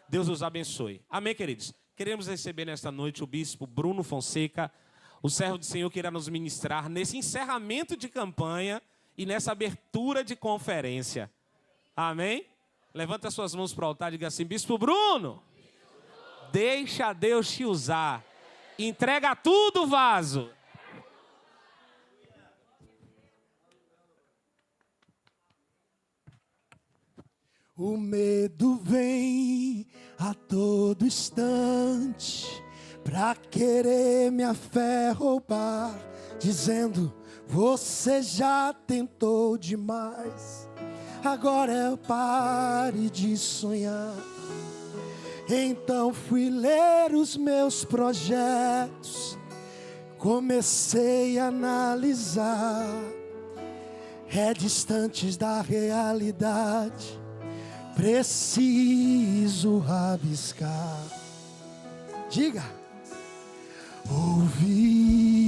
Deus os abençoe. Amém, queridos? Queremos receber nesta noite o bispo Bruno Fonseca, o servo do Senhor que irá nos ministrar nesse encerramento de campanha e nessa abertura de conferência. Amém? Levanta suas mãos para o altar e diga assim: Bispo Bruno, deixa Deus te usar. Entrega tudo, vaso. O medo vem a todo instante pra querer minha fé roubar, dizendo: você já tentou demais, agora pare de sonhar. Então fui ler os meus projetos, comecei a analisar, distantes da realidade, preciso rabiscar. Diga: ouvi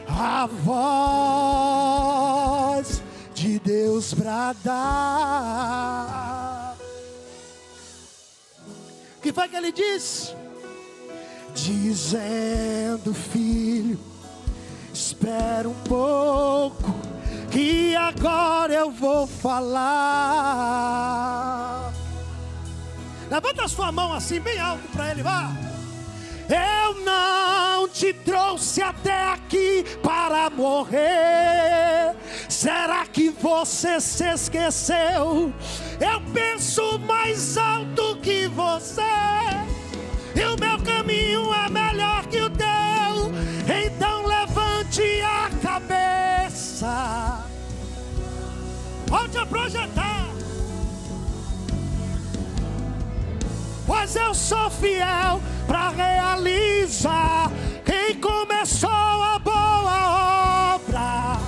a voz de Deus bradar. O que foi que ele disse? Dizendo: filho, espera um pouco, que agora eu vou falar. Levanta a sua mão assim bem alto para ele, vá. Eu não te trouxe até aqui para morrer. Será que você se esqueceu? Eu penso mais alto que você, e o meu caminho é melhor que o teu. Então levante a cabeça, volte a projetar, pois eu sou fiel para realizar. Quem começou a boa obra,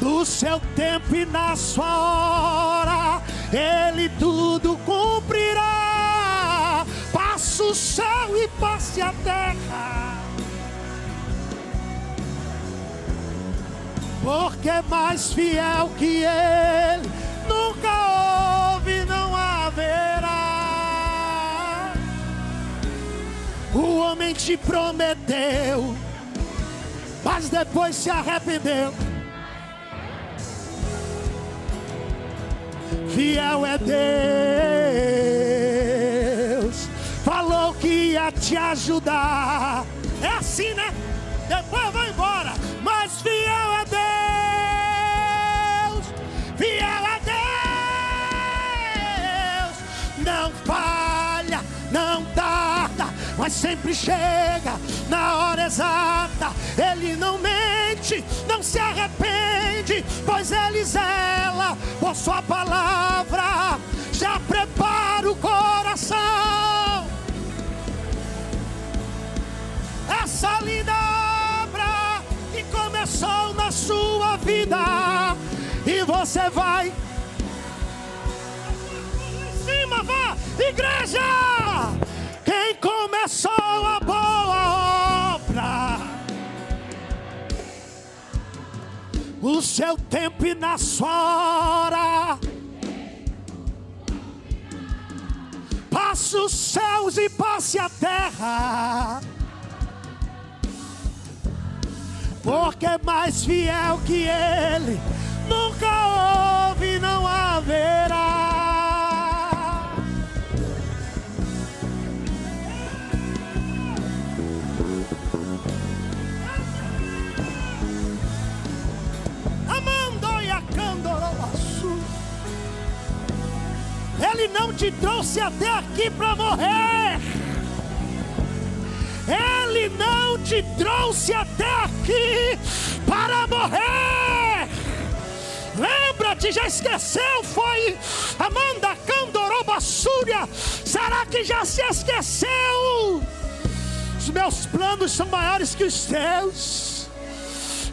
no seu tempo e na sua hora, Ele tudo cumprirá. Passe o céu e passe a terra, porque mais fiel que Ele nunca houve, não haverá. O homem te prometeu, mas depois se arrependeu. Fiel é Deus, falou que ia te ajudar. É assim, né? Depois vai embora, mas fiel é Deus, fiel é Deus. Não falha, não tarda, mas sempre chega na hora exata. Ele não mente, não se arrepende, pois Ele zela por sua palavra. Já prepara o coração. Essa linda obra que começou na sua vida, e você vai em cima, vá, igreja! Quem começou a boa obra, o seu tempo e na sua hora, passe os céus e passe a terra, porque é mais fiel que Ele nunca houve, não haverá. Ele não te trouxe até aqui para morrer. Ele não te trouxe até aqui para morrer. Lembra-te, já esqueceu? Foi Amanda Candoroba Súria. Será que já se esqueceu? Os meus planos são maiores que os teus.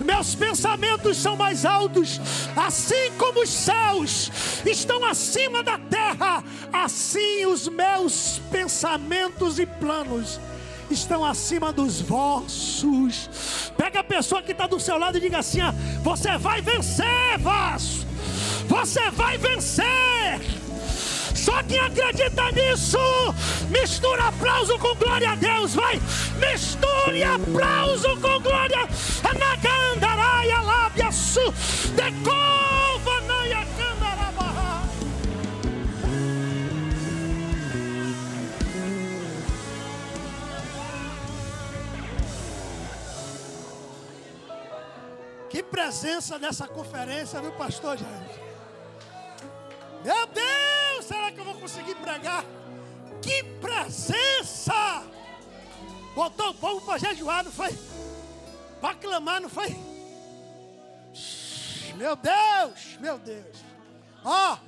Meus pensamentos são mais altos, assim como os céus estão acima da terra, assim os meus pensamentos e planos estão acima dos vossos. Pega a pessoa que está do seu lado e diga assim: você vai vencer, vaso. Você vai vencer. Só quem acredita nisso, mistura aplauso com glória a Deus, vai. Misture aplauso com glória. Anacandaraia lábia su, decova naia candarabarra. Que presença nessa conferência, viu, pastor Jair? Meu Deus, será que eu vou conseguir pregar? Que presença! Botou o povo para jejuar, não foi? Para clamar, não foi? Meu Deus, meu Deus. Ó,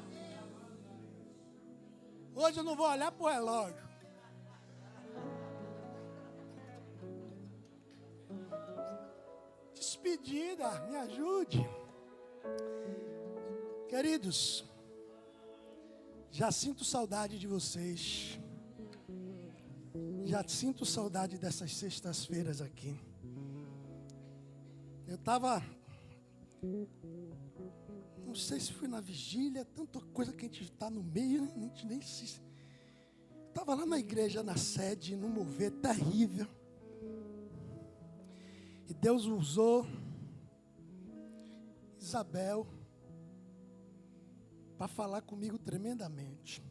hoje eu não vou olhar para o relógio. Despedida, me ajude. Queridos, já sinto saudade de vocês. Já sinto saudade dessas sextas-feiras aqui. Eu estava, não sei se fui na vigília, tanta coisa que a gente está no meio, a gente nem se... Estava lá na igreja, na sede, num mover terrível. E Deus usou Isabel para falar comigo tremendamente.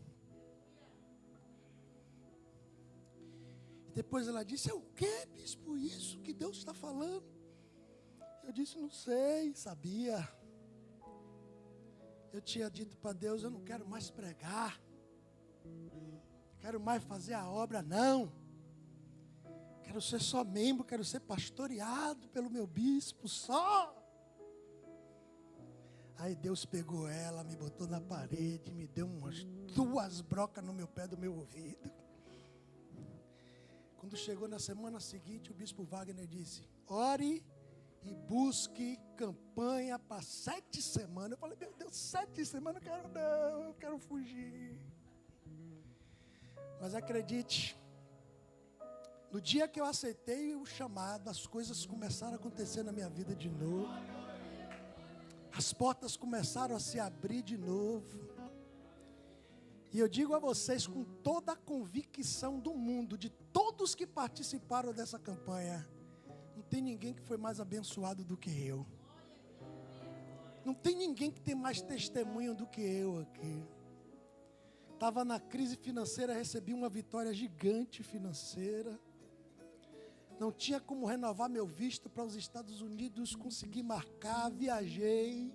Depois ela disse: é o que, bispo, isso que Deus está falando? Eu disse: não sei, sabia. Eu tinha dito para Deus: eu não quero mais pregar, quero mais fazer a obra, não. Quero ser só membro, quero ser pastoreado pelo meu bispo, só. Aí Deus pegou ela, me botou na parede, me deu umas 2 brocas no meu pé do meu ouvido. Quando chegou na semana seguinte, o bispo Wagner disse: ore e busque campanha para 7 semanas. Eu falei: meu Deus, 7 semanas, eu quero fugir. Mas acredite, no dia que eu aceitei o chamado, as coisas começaram a acontecer na minha vida de novo. As portas começaram a se abrir de novo. E eu digo a vocês com toda a convicção do mundo, de todos que participaram dessa campanha, não tem ninguém que foi mais abençoado do que eu. Não tem ninguém que tem mais testemunho do que eu aqui. Estava na crise financeira, recebi uma vitória gigante financeira. Não tinha como renovar meu visto para os Estados Unidos, consegui marcar, viajei.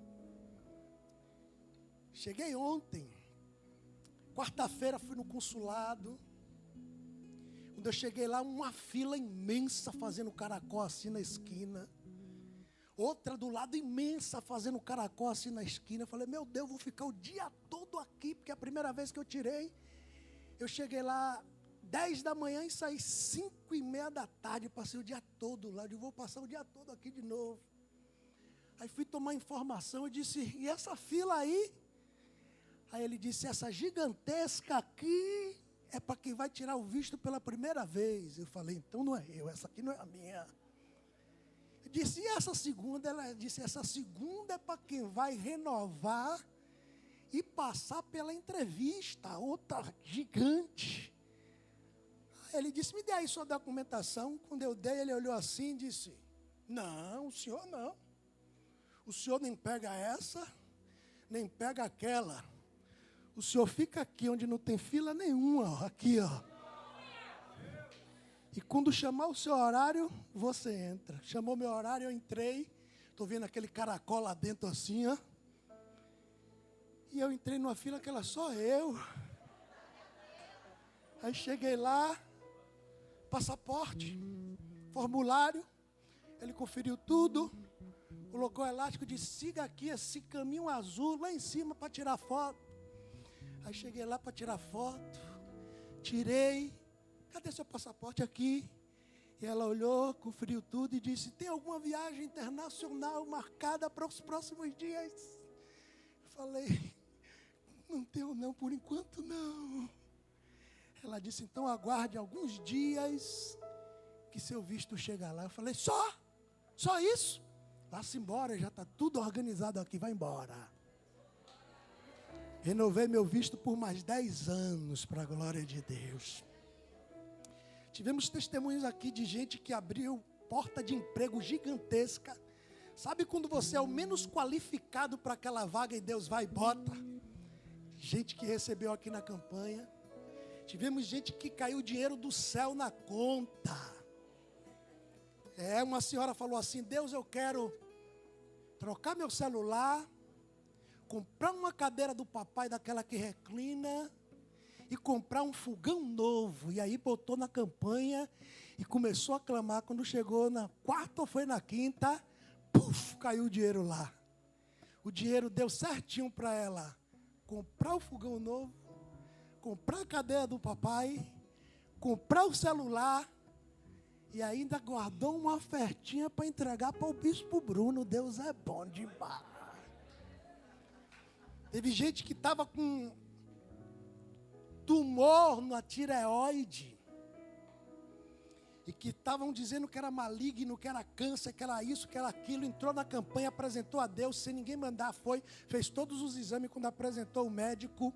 Cheguei ontem. Quarta-feira fui no consulado. Quando eu cheguei lá, uma fila imensa fazendo caracol assim na esquina. Outra do lado imensa fazendo caracol assim na esquina. Eu falei: meu Deus, vou ficar o dia todo aqui, porque a primeira vez que eu tirei, eu cheguei lá 10 da manhã e saí 5:30 da tarde, passei o dia todo lá, eu vou passar o dia todo aqui de novo. Aí fui tomar informação e disse: e essa fila aí? Aí ele disse: essa gigantesca aqui é para quem vai tirar o visto pela primeira vez. Eu falei: então não é eu, essa aqui não é a minha. Eu disse: e essa segunda? Ela disse: essa segunda é para quem vai renovar e passar pela entrevista, outra gigante. Ele disse: me dê aí sua documentação. Quando eu dei, ele olhou assim e disse: não, o senhor não. O senhor nem pega essa, nem pega aquela. O senhor fica aqui onde não tem fila nenhuma, ó, aqui, ó. E quando chamar o seu horário, você entra. Chamou meu horário, eu entrei. Estou vendo aquele caracol lá dentro assim, ó. E eu entrei numa fila que era só eu. Aí cheguei lá, passaporte, formulário. Ele conferiu tudo, colocou o elástico, disse: siga aqui esse caminho azul lá em cima para tirar foto. Aí cheguei lá para tirar foto, tirei. Cadê seu passaporte? Aqui. E ela olhou, conferiu tudo e disse: tem alguma viagem internacional marcada para os próximos dias? Eu falei: não tenho não, por enquanto não. Ela disse: então aguarde alguns dias que seu visto chega lá. Eu falei: só isso? Vá-se embora, já está tudo organizado aqui, vai embora. Renovei meu visto por mais 10 anos, para a glória de Deus. Tivemos testemunhos aqui de gente que abriu porta de emprego gigantesca. Sabe quando você é o menos qualificado para aquela vaga e Deus vai e bota? Gente que recebeu aqui na campanha. Tivemos gente que caiu dinheiro do céu na conta. Uma senhora falou assim: Deus, eu quero trocar meu celular, comprar uma cadeira do papai daquela que reclina e comprar um fogão novo. E aí botou na campanha e começou a clamar. Quando chegou na quarta ou foi na quinta, puf, caiu o dinheiro lá. O dinheiro deu certinho para ela comprar o fogão novo, comprar a cadeira do papai, comprar o celular e ainda guardou uma ofertinha para entregar para o bispo Bruno. Deus é bom demais. Teve gente que estava com tumor na tireoide e que estavam dizendo que era maligno, que era câncer, que era isso, que era aquilo. Entrou na campanha, apresentou a Deus, sem ninguém mandar, foi, fez todos os exames. Quando apresentou o médico,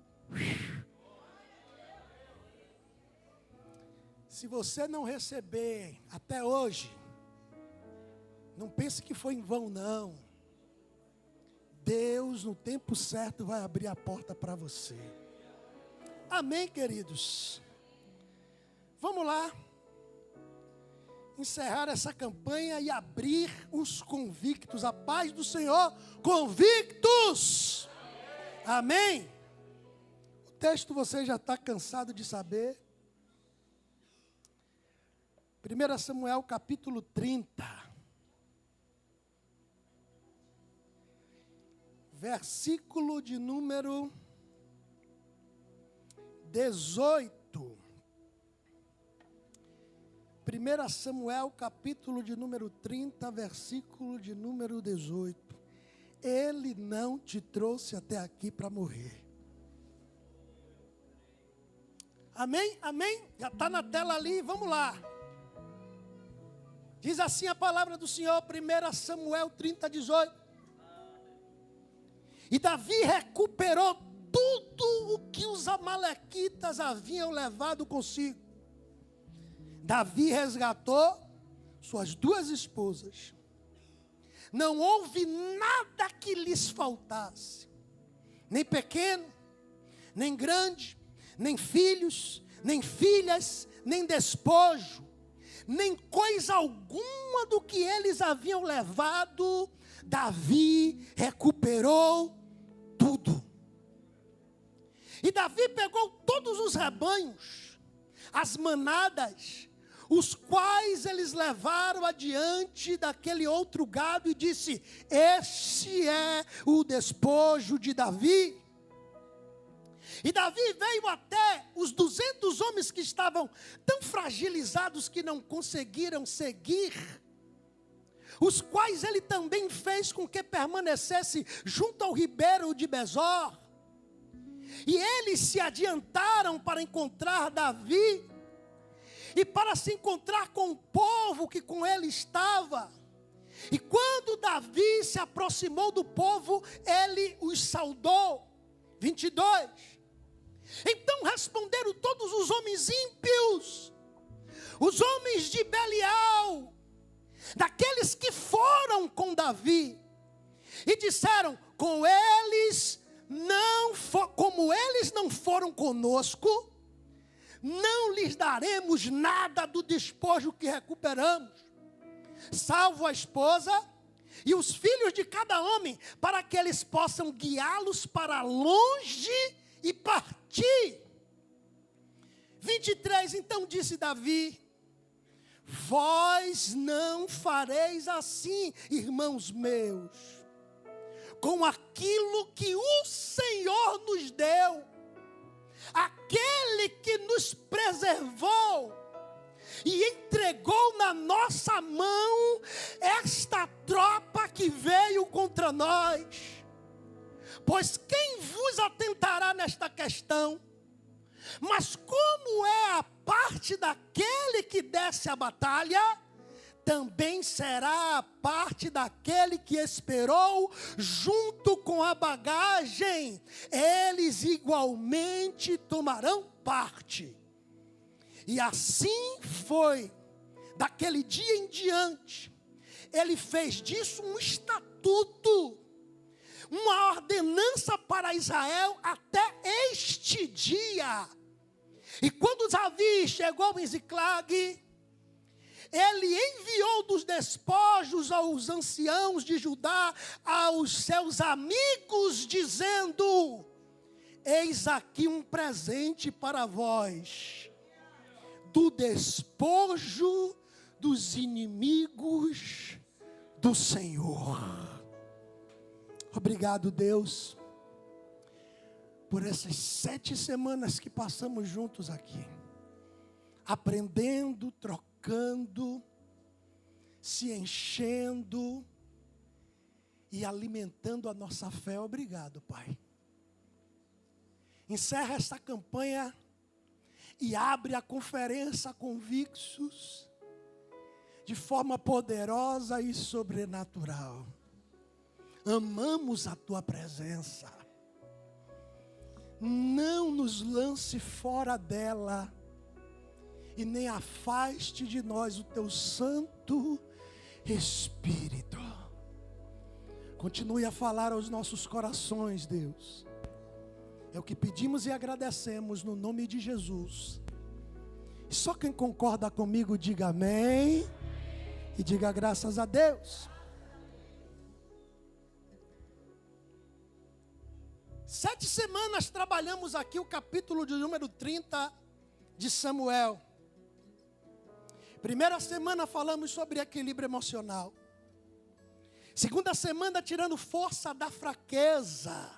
se você não receber até hoje, não pense que foi em vão, não. Deus, no tempo certo, vai abrir a porta para você. Amém, queridos? Vamos lá. Encerrar essa campanha e abrir os convictos. A paz do Senhor, convictos. Amém? O texto você já está cansado de saber. 1 Samuel capítulo 30. Versículo de número 18. 1 Samuel, capítulo de número 30, versículo de número 18. Ele não te trouxe até aqui para morrer. Amém? Amém? Já está na tela ali, vamos lá. Diz assim a palavra do Senhor, 1 Samuel 30, 18. E Davi recuperou tudo o que os amalequitas haviam levado consigo. Davi resgatou suas 2 esposas. Não houve nada que lhes faltasse. Nem pequeno, nem grande, nem filhos, nem filhas, nem despojo, nem coisa alguma do que eles haviam levado. Davi recuperou tudo. E Davi pegou todos os rebanhos, as manadas, os quais eles levaram adiante daquele outro gado e disse: este é o despojo de Davi. E Davi veio até os 200 homens que estavam tão fragilizados que não conseguiram seguir, os quais ele também fez com que permanecesse junto ao ribeiro de Besor. E eles se adiantaram para encontrar Davi e para se encontrar com o povo que com ele estava. E quando Davi se aproximou do povo, ele os saudou. 22. Então responderam todos os homens ímpios, os homens de Belial, daqueles que foram com Davi, e disseram: como eles não foram conosco, não lhes daremos nada do despojo que recuperamos, salvo a esposa e os filhos de cada homem, para que eles possam guiá-los para longe e partir. 23, então disse Davi: vós não fareis assim, irmãos meus, com aquilo que o Senhor nos deu, aquele que nos preservou e entregou na nossa mão esta tropa que veio contra nós. Pois quem vos atentará nesta questão? Mas como é a parte daquele que desce a batalha, também será a parte daquele que esperou junto com a bagagem. Eles igualmente tomarão parte. E assim foi. Daquele dia em diante, ele fez disso um estatuto, uma ordenança para Israel até este dia. E quando Davi chegou em Ziclag, ele enviou dos despojos aos anciãos de Judá, aos seus amigos, dizendo: eis aqui um presente para vós, do despojo dos inimigos do Senhor. Obrigado, Deus, por essas 7 semanas que passamos juntos aqui, aprendendo, trocando, se enchendo e alimentando a nossa fé. Obrigado, Pai. Encerra esta campanha e abre a conferência Convictus de forma poderosa e sobrenatural. Amamos a tua presença. Não nos lance fora dela e nem afaste de nós o teu Santo Espírito. Continue a falar aos nossos corações, Deus. É o que pedimos e agradecemos no nome de Jesus. E só quem concorda comigo diga amém e diga graças a Deus. 7 semanas trabalhamos aqui o capítulo de número 30 de Samuel. Primeira semana falamos sobre equilíbrio emocional. Segunda semana tirando força da fraqueza.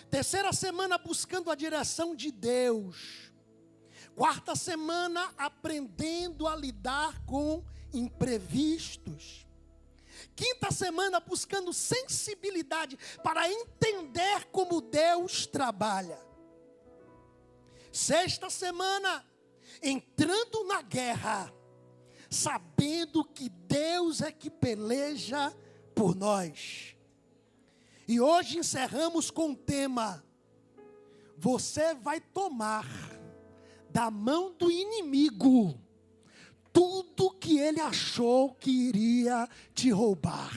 Terceira semana buscando a direção de Deus. Quarta semana aprendendo a lidar com imprevistos. Quinta semana buscando sensibilidade para entender como Deus trabalha. Sexta semana entrando na guerra, sabendo que Deus é que peleja por nós. E hoje encerramos com o tema: você vai tomar da mão do inimigo tudo que ele achou que iria te roubar.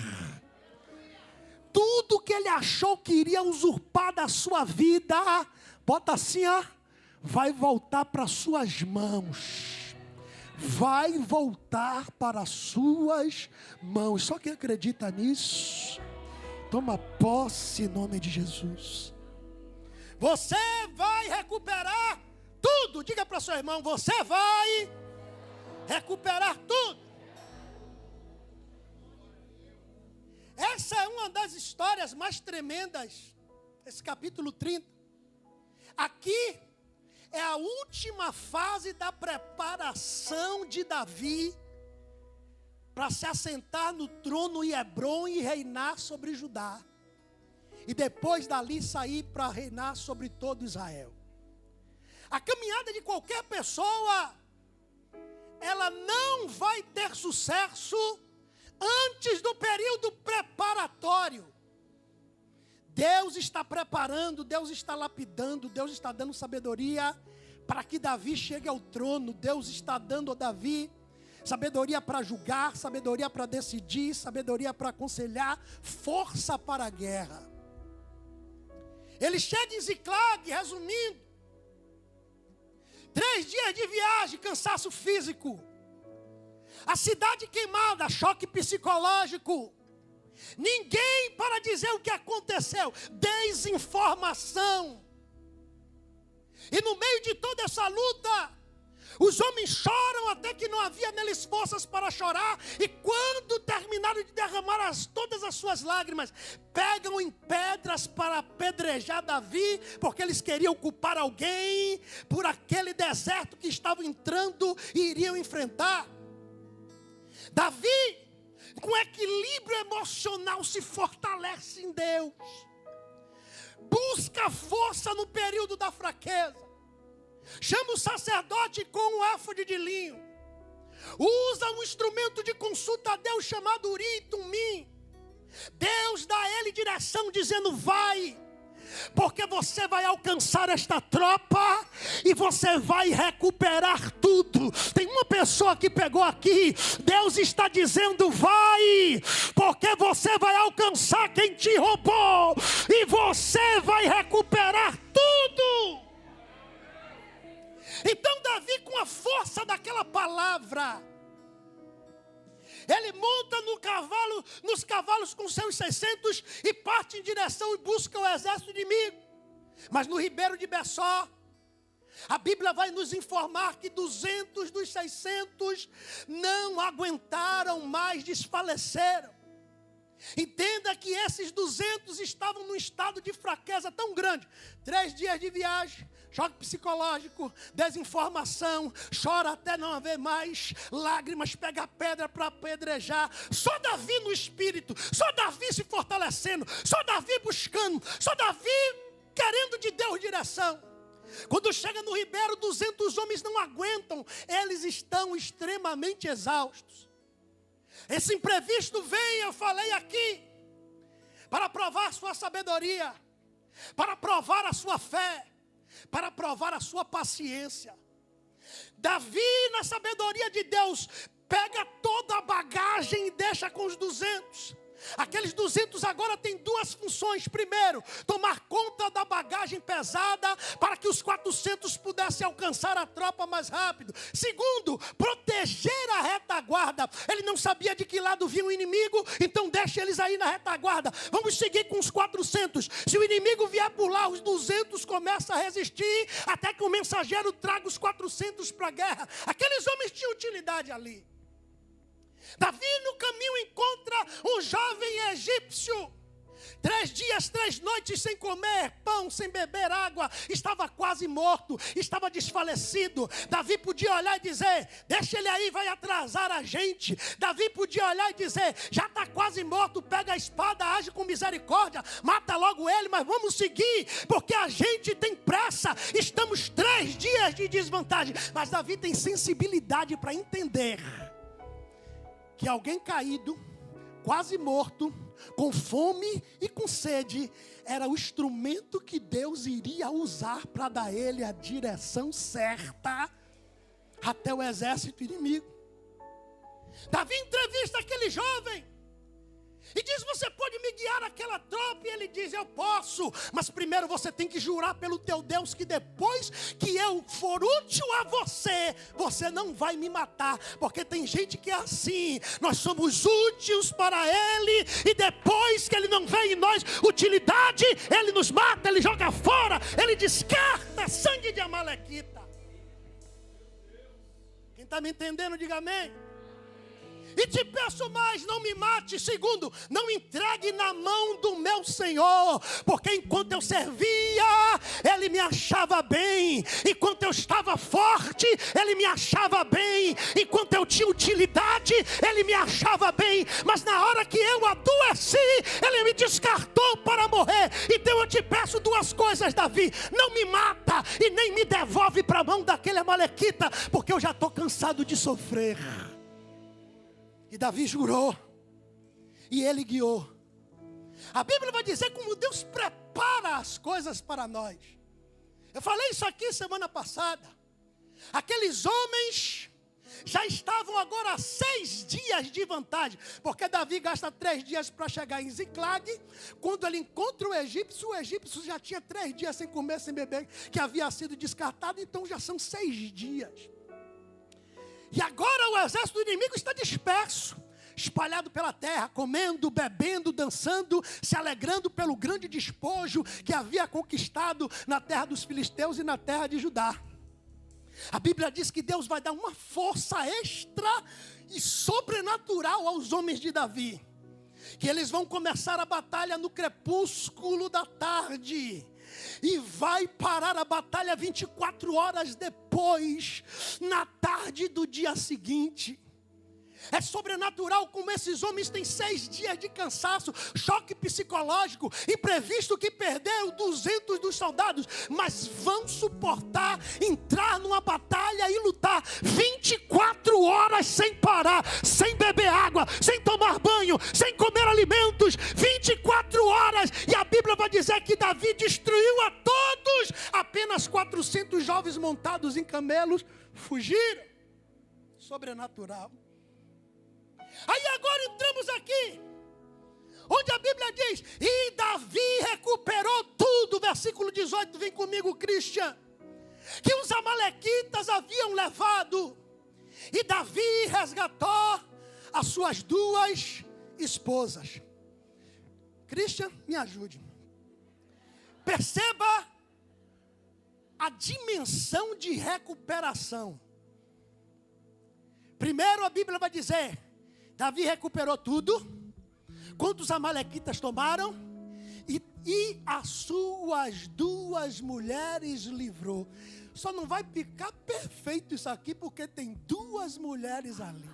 Tudo que ele achou que iria usurpar da sua vida, bota assim, ó, vai voltar para suas mãos. Vai voltar para as suas mãos. Só quem acredita nisso, toma posse em nome de Jesus. Você vai recuperar tudo. Diga para seu irmão: você vai recuperar tudo. Essa é uma das histórias mais tremendas, esse capítulo 30. Aqui é a última fase da preparação de Davi para se assentar no trono em Hebrom e reinar sobre Judá. E depois dali sair para reinar sobre todo Israel. A caminhada de qualquer pessoa, ela não vai ter sucesso antes do período preparatório. Deus está preparando, Deus está lapidando, Deus está dando sabedoria para que Davi chegue ao trono. Deus está dando a Davi sabedoria para julgar, sabedoria para decidir, sabedoria para aconselhar, força para a guerra. Ele chega em Ziclag, resumindo, 3 dias de viagem, cansaço físico. A cidade queimada, choque psicológico. Ninguém para dizer o que aconteceu. Desinformação. E no meio de toda essa luta, os homens choram até que não havia neles forças para chorar. E quando terminaram de derramar todas as suas lágrimas, pegam em pedras para apedrejar Davi, porque eles queriam culpar alguém por aquele deserto que estavam entrando e iriam enfrentar. Davi, com equilíbrio emocional, se fortalece em Deus. Busca força no período da fraqueza. Chama o sacerdote com um éfode de linho. usa um instrumento de consulta a Deus chamado Urim e Tumim. Deus dá a ele direção dizendo: vai, porque você vai alcançar esta tropa e você vai recuperar tudo. Tem uma pessoa que pegou aqui. Deus está dizendo: vai, porque você vai alcançar quem te roubou e você vai recuperar tudo. Então Davi, com a força daquela palavra, ele monta nos cavalos com seus 600 e parte em direção e busca o exército inimigo. Mas no ribeiro de Bessó, a Bíblia vai nos informar que 200 dos 600 não aguentaram mais, desfaleceram. Entenda que esses 200 estavam num estado de fraqueza tão grande. 3 dias de viagem, choque psicológico, desinformação, chora até não haver mais, lágrimas, pega pedra para apedrejar. Só Davi no espírito, só Davi se fortalecendo, só Davi buscando, só Davi querendo de Deus direção. Quando chega no ribeiro, 200 homens não aguentam, eles estão extremamente exaustos. Esse imprevisto vem, eu falei aqui, para provar a sua sabedoria, para provar a sua fé, para provar a sua paciência. Davi, na sabedoria de Deus, pega toda a bagagem e deixa com os 200. Aqueles 200 agora têm 2 funções. Primeiro, tomar conta da bagagem pesada para que os 400 pudessem alcançar a tropa mais rápido. Segundo, proteger a retaguarda. Ele não sabia de que lado vinha o inimigo, então deixa eles aí na retaguarda. Vamos seguir com os 400. Se o inimigo vier por lá, os 200 começam a resistir até que o mensageiro traga os 400 para a guerra. Aqueles homens tinham utilidade ali. Davi no caminho encontra um jovem egípcio. 3 dias, 3 noites sem comer pão, sem beber água. Estava quase morto, estava desfalecido. Davi podia olhar e dizer: deixa ele aí, vai atrasar a gente. Davi podia olhar e dizer: já está quase morto, pega a espada, age com misericórdia, mata logo ele, mas vamos seguir, porque a gente tem pressa. Estamos 3 dias de desvantagem. Mas Davi tem sensibilidade para entender que alguém caído, quase morto, com fome e com sede, era o instrumento que Deus iria usar para dar a ele a direção certa até o exército inimigo. Davi entrevista aquele jovem e diz: você pode me guiar aquela tropa? E ele diz: eu posso, mas primeiro você tem que jurar pelo teu Deus que depois que eu for útil a você, você não vai me matar. Porque tem gente que é assim: nós somos úteis para ele e depois que ele não vê em nós utilidade, ele nos mata, ele joga fora, ele descarta. Sangue de Amalequita. Quem está me entendendo, diga amém. E te peço mais, não me mate. Segundo, não entregue na mão do meu Senhor, porque enquanto eu servia, Ele me achava bem. Enquanto eu estava forte, Ele me achava bem. Enquanto eu tinha utilidade, Ele me achava bem. Mas na hora que eu adoeci, Ele me descartou para morrer. Então eu te peço 2 coisas, Davi: não me mata e nem me devolve para a mão daquele amalequita, porque eu já estou cansado de sofrer. E Davi jurou, e ele guiou. A Bíblia vai dizer como Deus prepara as coisas para nós. Eu falei isso aqui semana passada. Aqueles homens já estavam agora a 6 dias de vantagem, porque Davi gasta 3 dias para chegar em Ziclag. Quando ele encontra o egípcio já tinha 3 dias sem comer, sem beber, que havia sido descartado, então já são 6 dias. E agora o exército do inimigo está disperso, espalhado pela terra, comendo, bebendo, dançando, se alegrando pelo grande despojo que havia conquistado na terra dos filisteus e na terra de Judá. A Bíblia diz que Deus vai dar uma força extra e sobrenatural aos homens de Davi, que eles vão começar a batalha no crepúsculo da tarde. E vai parar a batalha 24 horas depois, na tarde do dia seguinte. É sobrenatural como esses homens têm 6 dias de cansaço, choque psicológico, imprevisto que perdeu 200 dos soldados, mas vão suportar entrar numa batalha e lutar 24 horas sem parar, sem beber água, sem tomar banho, sem comer alimentos, 24 horas. E a Bíblia vai dizer que Davi destruiu a todos, apenas 400 jovens montados em camelos fugiram. Sobrenatural. Aí agora entramos aqui, onde a Bíblia diz, e Davi recuperou tudo, versículo 18, vem comigo, Christian, que os amalequitas haviam levado, e Davi resgatou as suas 2 esposas. Christian, me ajude. Perceba a dimensão de recuperação. Primeiro a Bíblia vai dizer, Davi recuperou tudo, quantos amalequitas tomaram, e as suas 2 mulheres livrou. Só não vai ficar perfeito isso aqui, porque tem 2 mulheres ali.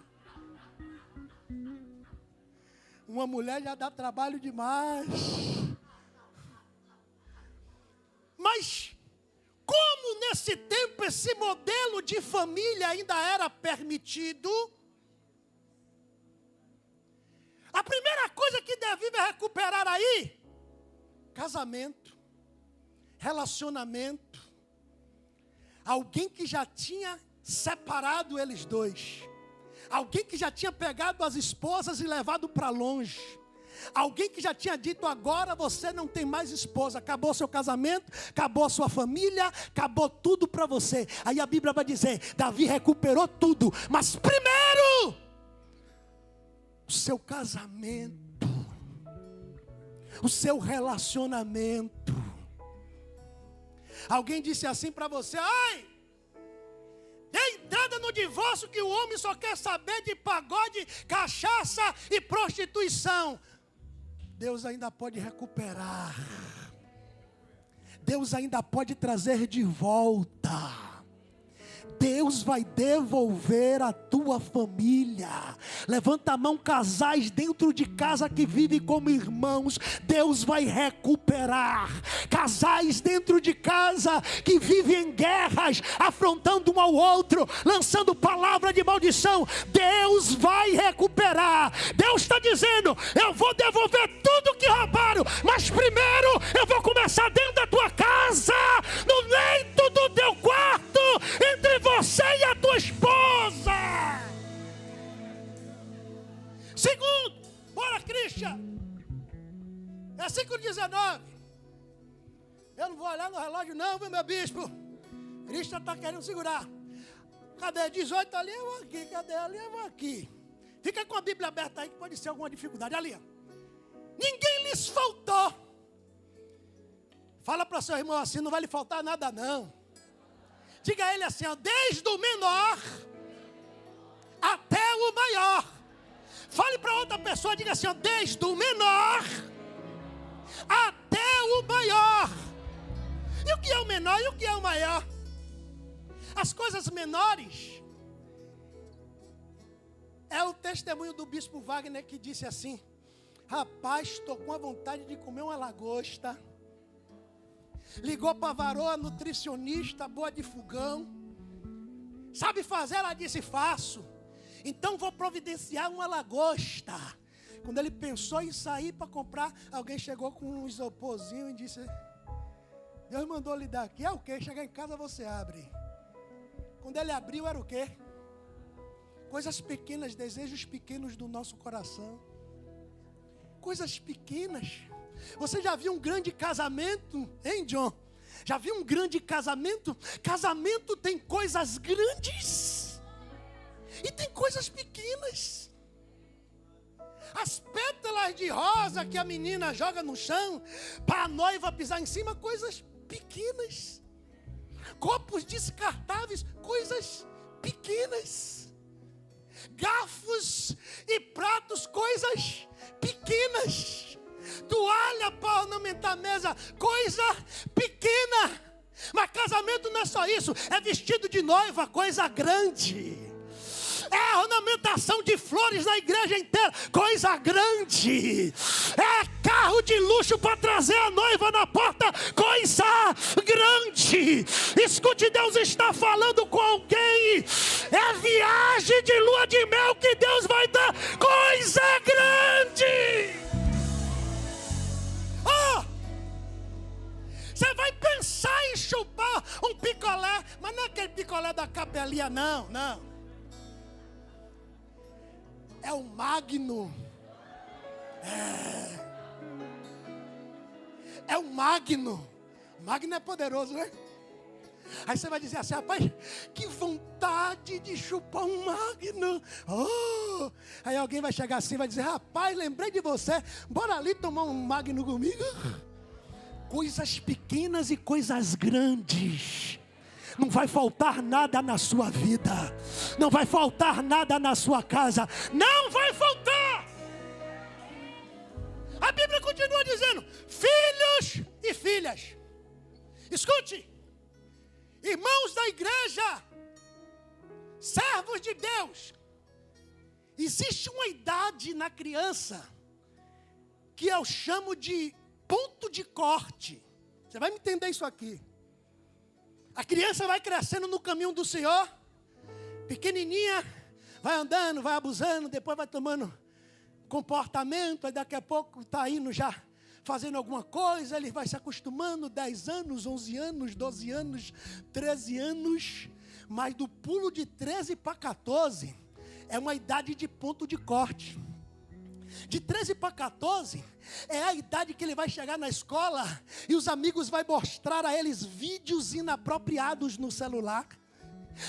Uma mulher já dá trabalho demais. Mas, como nesse tempo esse modelo de família ainda era permitido, a primeira coisa que Davi vai recuperar aí, casamento, relacionamento, alguém que já tinha separado eles 2, alguém que já tinha pegado as esposas e levado para longe, alguém que já tinha dito, agora você não tem mais esposa, acabou seu casamento, acabou sua família, acabou tudo para você. Aí a Bíblia vai dizer, Davi recuperou tudo, mas primeiro, o seu casamento, o seu relacionamento. Alguém disse assim para você, ai, dê entrada no divórcio que o homem só quer saber de pagode, cachaça e prostituição. Deus ainda pode recuperar. Deus ainda pode trazer de volta. Deus vai devolver a tua família. Levanta a mão, casais dentro de casa que vivem como irmãos. Deus vai recuperar. Casais dentro de casa que vivem em guerras, afrontando um ao outro, lançando palavra de maldição. Deus vai recuperar. Deus está dizendo, eu vou devolver tudo que roubaram, mas primeiro eu vou começar dentro da tua casa, no leito do teu quarto, entre você e a tua esposa. Segundo, bora, Christian, versículo 19. Eu não vou olhar no relógio não, meu bispo. Christian está querendo segurar. Cadê? 18 ali, eu vou aqui. Cadê ali, eu vou aqui. Fica com a Bíblia aberta aí, que pode ser alguma dificuldade. Ali, ó. Ninguém lhes faltou. Fala para seu irmão assim, não vai lhe faltar nada não. Diga a ele assim, ó, desde o menor até o maior. Fale para outra pessoa, diga assim, ó, desde o menor até o maior. E o que é o menor e o que é o maior? As coisas menores é o testemunho do bispo Wagner, que disse assim, rapaz, estou com a vontade de comer uma lagosta. Ligou para a varoa nutricionista, boa de fogão. Sabe fazer? Ela disse, faço. Então vou providenciar uma lagosta. Quando ele pensou em sair para comprar, alguém chegou com um isoporzinho e disse, Deus mandou lhe dar aqui. É o quê? Chegar em casa você abre. Quando ele abriu era o quê? Coisas pequenas, desejos pequenos do nosso coração. Coisas pequenas. Você já viu um grande casamento, hein, John? Já viu um grande casamento? Casamento tem coisas grandes e tem coisas pequenas. As pétalas de rosa que a menina joga no chão para a noiva pisar em cima, coisas pequenas. Copos descartáveis, coisas pequenas. Garfos e pratos, coisas pequenas. Toalha para ornamentar a mesa, coisa pequena. Mas casamento não é só isso, é vestido de noiva, coisa grande. É ornamentação de flores na igreja inteira. Coisa grande. É carro de luxo para trazer a noiva na porta. Coisa grande. Escute, Deus está falando com alguém. É viagem de lua de mel que Deus vai dar. Coisa grande. Você vai pensar em chupar um picolé, mas não é aquele picolé da capelinha, não. É o Magno. É o Magno. O Magno é poderoso, né? Aí você vai dizer assim, rapaz, que vontade de chupar um Magno. Aí alguém vai chegar assim e vai dizer, rapaz, lembrei de você, bora ali tomar um Magno comigo. Coisas pequenas e coisas grandes. Não vai faltar nada na sua vida. Não vai faltar nada na sua casa. Não vai faltar. A Bíblia continua dizendo, filhos e filhas. Escute, irmãos da igreja, servos de Deus. Existe uma idade na criança que eu chamo de ponto de corte. Você vai me entender isso aqui. A criança vai crescendo no caminho do Senhor, pequenininha, vai andando, vai abusando, depois vai tomando comportamento, aí daqui a pouco está indo já fazendo alguma coisa, ele vai se acostumando, 10 anos, 11 anos, 12 anos, 13 anos, mas do pulo de 13 para 14, é uma idade de ponto de corte. De 13 para 14, é a idade que ele vai chegar na escola e os amigos vão mostrar a eles vídeos inapropriados no celular.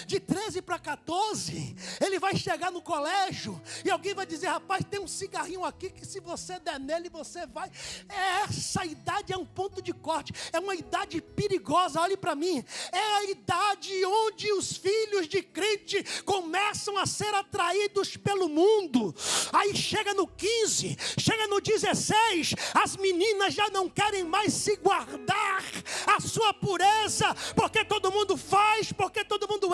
De 13 para 14, ele vai chegar no colégio e alguém vai dizer, rapaz, tem um cigarrinho aqui que se você der nele, você vai. Essa idade é um ponto de corte, é uma idade perigosa, olhe para mim. É a idade onde os filhos de crente começam a ser atraídos pelo mundo. Aí chega no 15, chega no 16, as meninas já não querem mais se guardar a sua pureza, porque todo mundo faz, porque todo mundo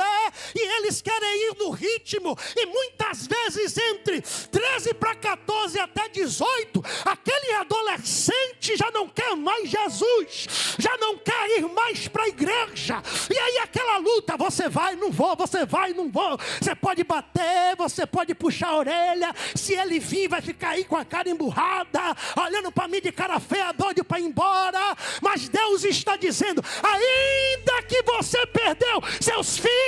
e eles querem ir no ritmo, e muitas vezes entre 13 para 14 até 18, aquele adolescente já não quer mais Jesus, já não quer ir mais para a igreja, e aí aquela luta, você vai, não vou, você vai, não vou, você pode bater, você pode puxar a orelha, se ele vir vai ficar aí com a cara emburrada, olhando para mim de cara feia, doido para ir embora, mas Deus está dizendo, ainda que você perdeu seus filhos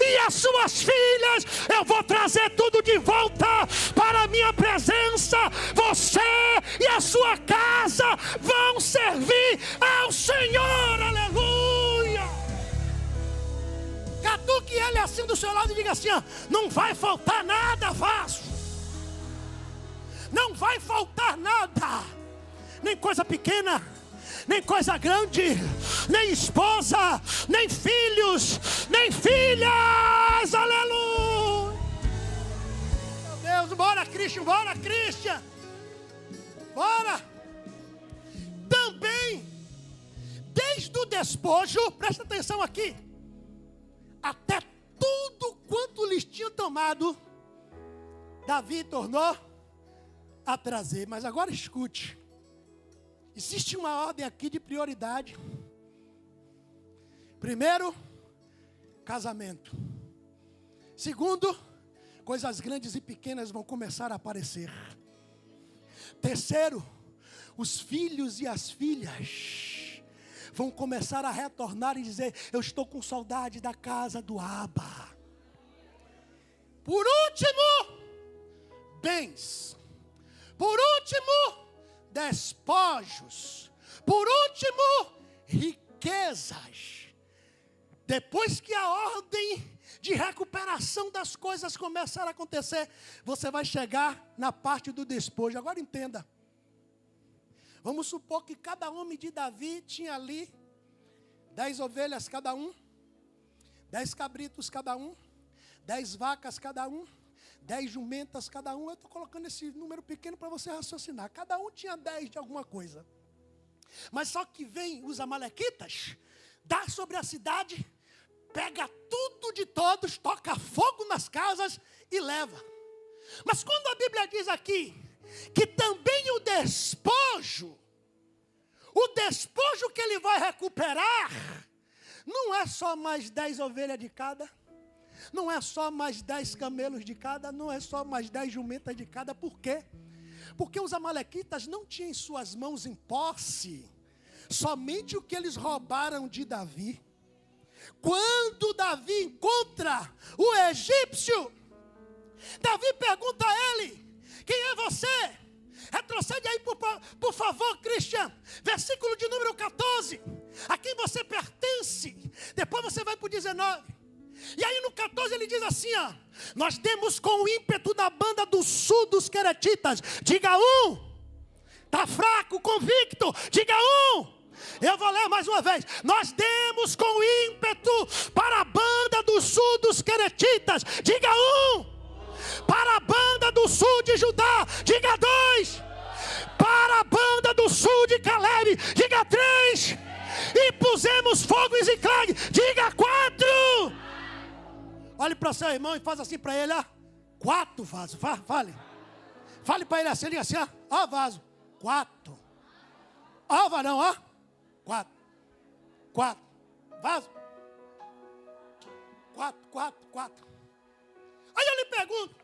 e as suas filhas, eu vou trazer tudo de volta para a minha presença. Você e a sua casa vão servir ao Senhor, aleluia. Catuque ele assim do seu lado e diga assim, não vai faltar nada, Vasco. Não vai faltar nada, nem coisa pequena, nem coisa grande, nem esposa, nem filhos, nem filhas, aleluia. Meu Deus, bora Cristian, bora. Também, desde o despojo, presta atenção aqui, até tudo quanto lhes tinha tomado, Davi tornou a trazer. Mas agora escute. Existe uma ordem aqui de prioridade. Primeiro, casamento. Segundo, coisas grandes e pequenas vão começar a aparecer. Terceiro, os filhos e as filhas vão começar a retornar e dizer, eu estou com saudade da casa do Abba. Por último, bens. Por último, despojos. Por último, riquezas. Depois que a ordem de recuperação das coisas começar a acontecer, você vai chegar na parte do despojo. Agora entenda. Vamos supor que cada homem de Davi tinha ali 10 ovelhas cada um, 10 cabritos cada um, 10 vacas cada um, 10 jumentas cada um. Eu estou colocando esse número pequeno para você raciocinar. Cada um tinha 10 de alguma coisa. Mas só que vem os amalequitas, dá sobre a cidade, pega tudo de todos, toca fogo nas casas e leva. Mas quando a Bíblia diz aqui que também o despojo que ele vai recuperar, não é só mais 10 ovelhas de cada, não é só mais 10 camelos de cada, não é só mais 10 jumentas de cada. Por quê? Porque os amalequitas não tinham em suas mãos em posse somente o que eles roubaram de Davi. Quando Davi encontra o egípcio, Davi pergunta a ele: quem é você? Retrocede aí por favor, Christian. Versículo de número 14. A quem você pertence? Depois você vai para o 19. E aí no 14 ele diz assim, ó: nós demos com o ímpeto da banda do sul dos queretitas. Diga está fraco, convicto. Diga eu vou ler mais uma vez. Nós demos com ímpeto para a banda do sul dos queretitas. Diga para a banda do sul de Judá. Diga 2. Para a banda do sul de Caleb. Diga 3. E pusemos fogo em Ziclag. Diga 4. Olhe para seu irmão e faz assim para ele, ó. 4 vasos. Fale para ele assim, diga assim, ó vaso. 4. Ó varão, ó. 4. Vaso. 4. Aí eu lhe pergunto: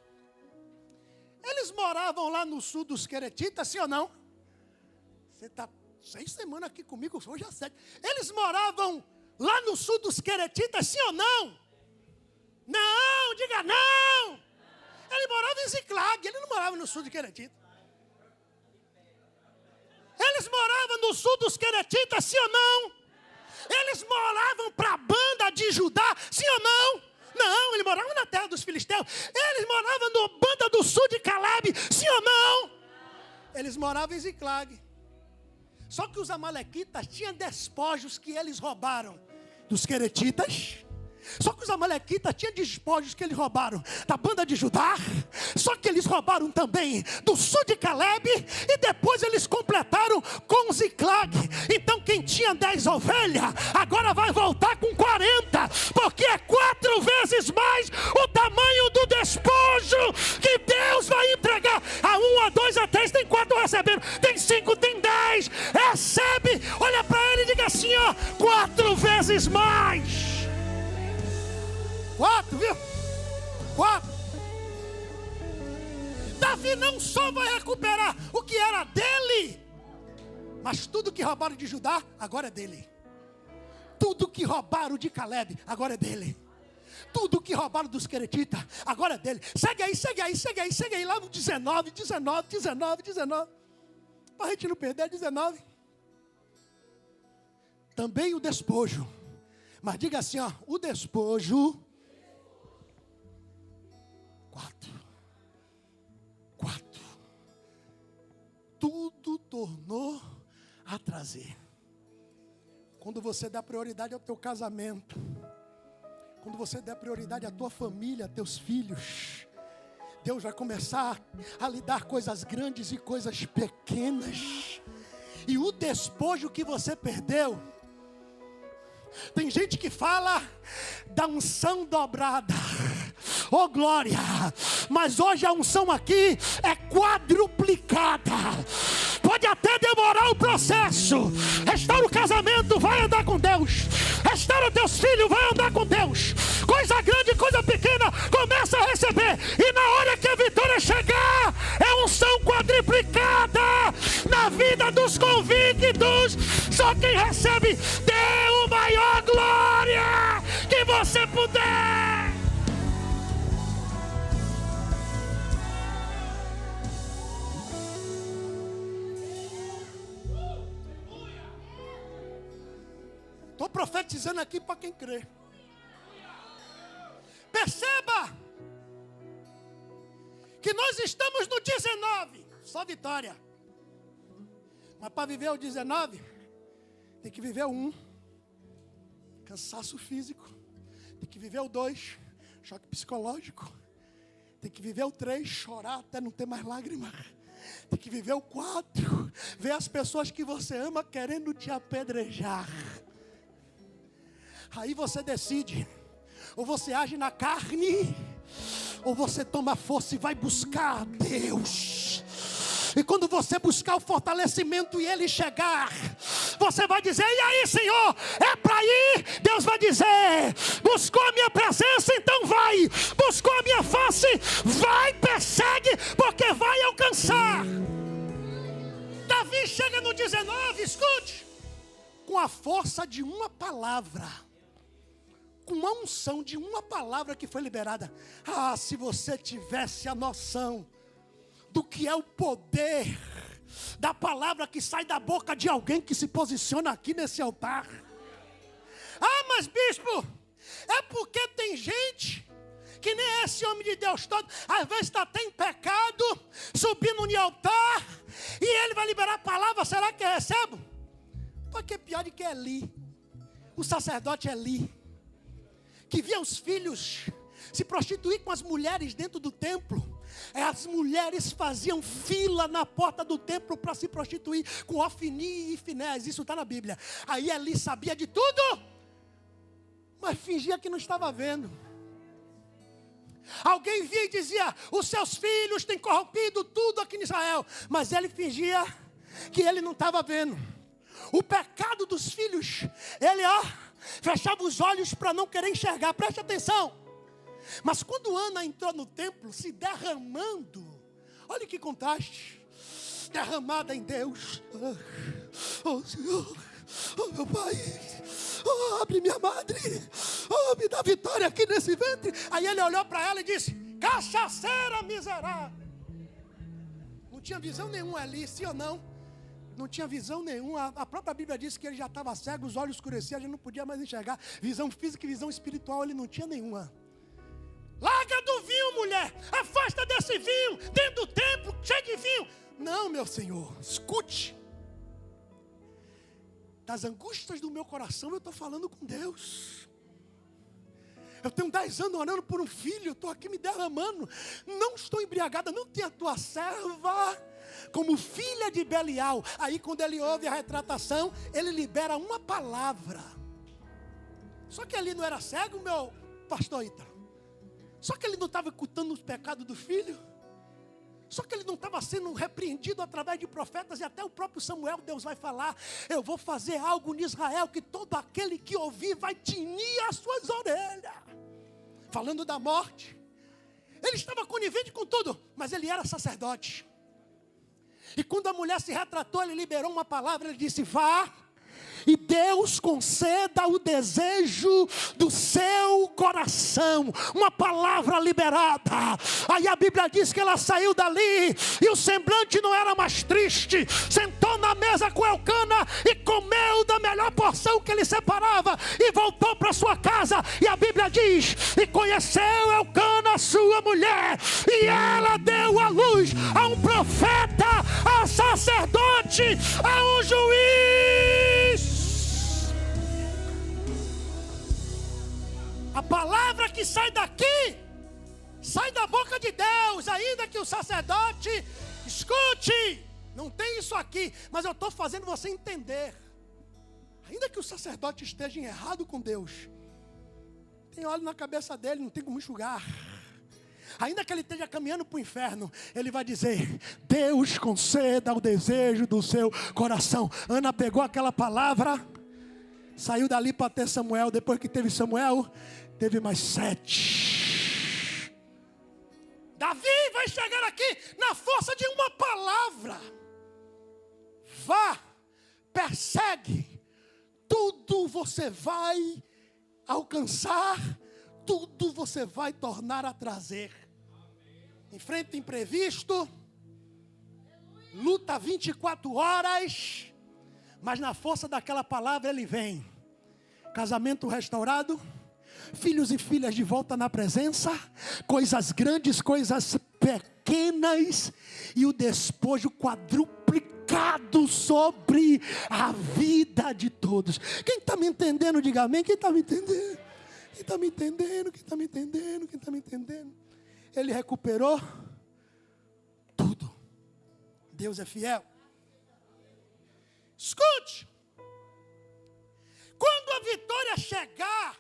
eles moravam lá no sul dos queretitas, sim ou não? Você está 6 semanas aqui comigo, hoje é 7. Eles moravam lá no sul dos queretitas, sim ou não? Não, diga não. Ele morava em Ziclag, ele não morava no sul de Queretita. Eles moravam no sul dos queretitas, sim ou não? Eles moravam para a banda de Judá, sim ou não? Não, eles moravam na terra dos filisteus. Eles moravam na banda do sul de Caleb, sim ou não? Eles moravam em Ziclag. Só que os amalequitas tinham despojos que eles roubaram dos queretitas. Só que os amalequitas tinham despojos que eles roubaram da banda de Judá. Só que eles roubaram também do sul de Caleb. E depois eles completaram com Ziclag. Então quem tinha 10 ovelhas agora vai voltar com 40. Porque é 4 vezes mais o tamanho do despojo que Deus vai entregar. A 1, a 2, a 3, tem 4 recebendo. Tem 5, tem 10. Recebe, olha para ele e diga assim, ó: 4 vezes mais. 4, viu? 4. Davi não só vai recuperar o que era dele, mas tudo que roubaram de Judá, agora é dele. Tudo que roubaram de Caleb, agora é dele. Tudo que roubaram dos queretitas, agora é dele. Segue aí, lá no 19. Para a gente não perder, 19. Também o despojo. Mas diga assim, ó: o despojo. 4. Tudo tornou a trazer. Quando você dá prioridade ao teu casamento, quando você der prioridade à tua família, a teus filhos, Deus vai começar a lhe dar coisas grandes e coisas pequenas. E o despojo que você perdeu, tem gente que fala da unção dobrada. Oh glória! Mas hoje a unção aqui é quadruplicada. Pode até demorar o processo. Restaura o casamento, vai andar com Deus. Restaura teus filhos, vai andar com Deus. Coisa grande, coisa pequena, começa a receber. E na hora que a vitória chegar, é unção quadruplicada na vida dos convictos. Só quem recebe, dê o maior glória que você puder. Estou profetizando aqui para quem crê. Perceba que nós estamos no 19, só vitória. Mas para viver o 19, tem que viver o 1, cansaço físico. Tem que viver o 2, choque psicológico. Tem que viver o 3, chorar até não ter mais lágrimas. Tem que viver o 4, ver as pessoas que você ama querendo te apedrejar. Aí você decide: ou você age na carne, ou você toma força e vai buscar Deus. E quando você buscar o fortalecimento e Ele chegar, você vai dizer: e aí, Senhor, é para ir? Deus vai dizer: buscou a minha presença, então vai. Buscou a minha face, vai, persegue, porque vai alcançar. Davi chega no 19, escute, com a força de uma palavra, com a unção de uma palavra que foi liberada. Ah, se você tivesse a noção do que é o poder da palavra que sai da boca de alguém que se posiciona aqui nesse altar. Ah, mas bispo, é porque tem gente que nem esse homem de Deus todo, às vezes está até em pecado, subindo no altar, e ele vai liberar a palavra, será que eu recebo? Porque pior do que Eli, o sacerdote Eli, que via os filhos se prostituir com as mulheres dentro do templo. As mulheres faziam fila na porta do templo para se prostituir com Ofni e Finés. Isso está na Bíblia. Aí Eli sabia de tudo, mas fingia que não estava vendo. Alguém via e dizia: os seus filhos têm corrompido tudo aqui em Israel. Mas ele fingia que ele não estava vendo. O pecado dos filhos, ele fechava os olhos para não querer enxergar. Preste atenção. Mas quando Ana entrou no templo, se derramando, olha que contraste, derramada em Deus. Oh Senhor, oh meu Pai, oh, abre minha madre, oh, me dá vitória aqui nesse ventre. Aí ele olhou para ela e disse: cachaceira miserável. Não tinha visão nenhuma ali, sim ou não? Não tinha visão nenhuma. A própria Bíblia diz que ele já estava cego, os olhos escureciam, ele não podia mais enxergar. Visão física e visão espiritual ele não tinha nenhuma. Larga do vinho, mulher, afasta desse vinho, dentro do templo, cheio de vinho. Não, meu Senhor, escute. Das angústias do meu coração eu estou falando com Deus. Eu tenho 10 anos orando por um filho, eu estou aqui me derramando. Não estou embriagada, não tem a tua serva como filha de Belial. Aí quando ele ouve a retratação, ele libera uma palavra. Só que ele não era cego, meu pastor Ítalo. Só que ele não estava ocultando os pecados do filho. Só que ele não estava sendo repreendido através de profetas. E até o próprio Samuel, Deus vai falar: eu vou fazer algo em Israel que todo aquele que ouvir vai tinir as suas orelhas. Falando da morte. Ele estava conivente com tudo, mas ele era sacerdote. E quando a mulher se retratou, ele liberou uma palavra. Ele disse: vá, e Deus conceda o desejo do seu coração. Uma palavra liberada. Aí a Bíblia diz que ela saiu dali e o semblante não era mais triste. Sentou na mesa com Elcana e comeu da melhor porção que ele separava e voltou para sua casa. E a Bíblia diz: e conheceu Elcana, sua mulher, e ela deu à luz a um profeta, a sacerdote, a um juiz. A palavra que sai daqui, sai da boca de Deus, ainda que o sacerdote escute. Não tem isso aqui, mas eu estou fazendo você entender. Ainda que o sacerdote esteja errado com Deus, tem óleo na cabeça dele, não tem como enxugar. Ainda que ele esteja caminhando para o inferno, ele vai dizer: Deus conceda o desejo do seu coração. Ana pegou aquela palavra, saiu dali para ter Samuel. Depois que teve Samuel, teve mais 7. Davi vai chegar aqui na força de uma palavra. Vá, persegue, tudo você vai alcançar, tudo você vai tornar a trazer. Enfrenta imprevisto, luta 24 horas, mas na força daquela palavra ele vem. Casamento restaurado, filhos e filhas de volta na presença, coisas grandes, coisas pequenas, e o despojo quadruplicado sobre a vida de todos. Quem está me entendendo, diga amém. Quem está me entendendo? Quem está me entendendo? Quem está me entendendo? Quem está me entendendo? Ele recuperou tudo. Deus é fiel. Escute. Quando a vitória chegar,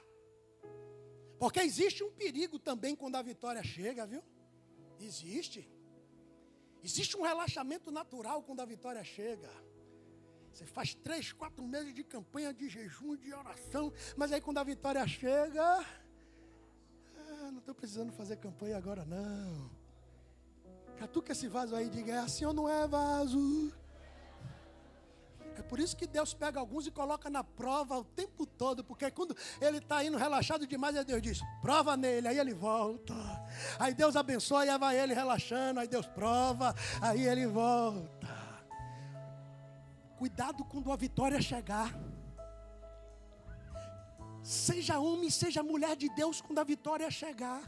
Porque existe um perigo também quando a vitória chega, viu? Existe. Existe um relaxamento natural quando a vitória chega. Você faz 3, 4 meses de campanha de jejum, de oração, mas aí quando a vitória chega, não estou precisando fazer campanha agora não. Catuca esse vaso aí e diga, é assim ou não é vaso? É por isso que Deus pega alguns e coloca na prova o tempo todo, porque quando ele está indo relaxado demais, aí Deus diz, prova nele, aí ele volta. Aí Deus abençoa e aí vai ele relaxando, aí Deus prova, aí ele volta. Cuidado quando a vitória chegar. Seja homem, seja mulher de Deus quando a vitória chegar.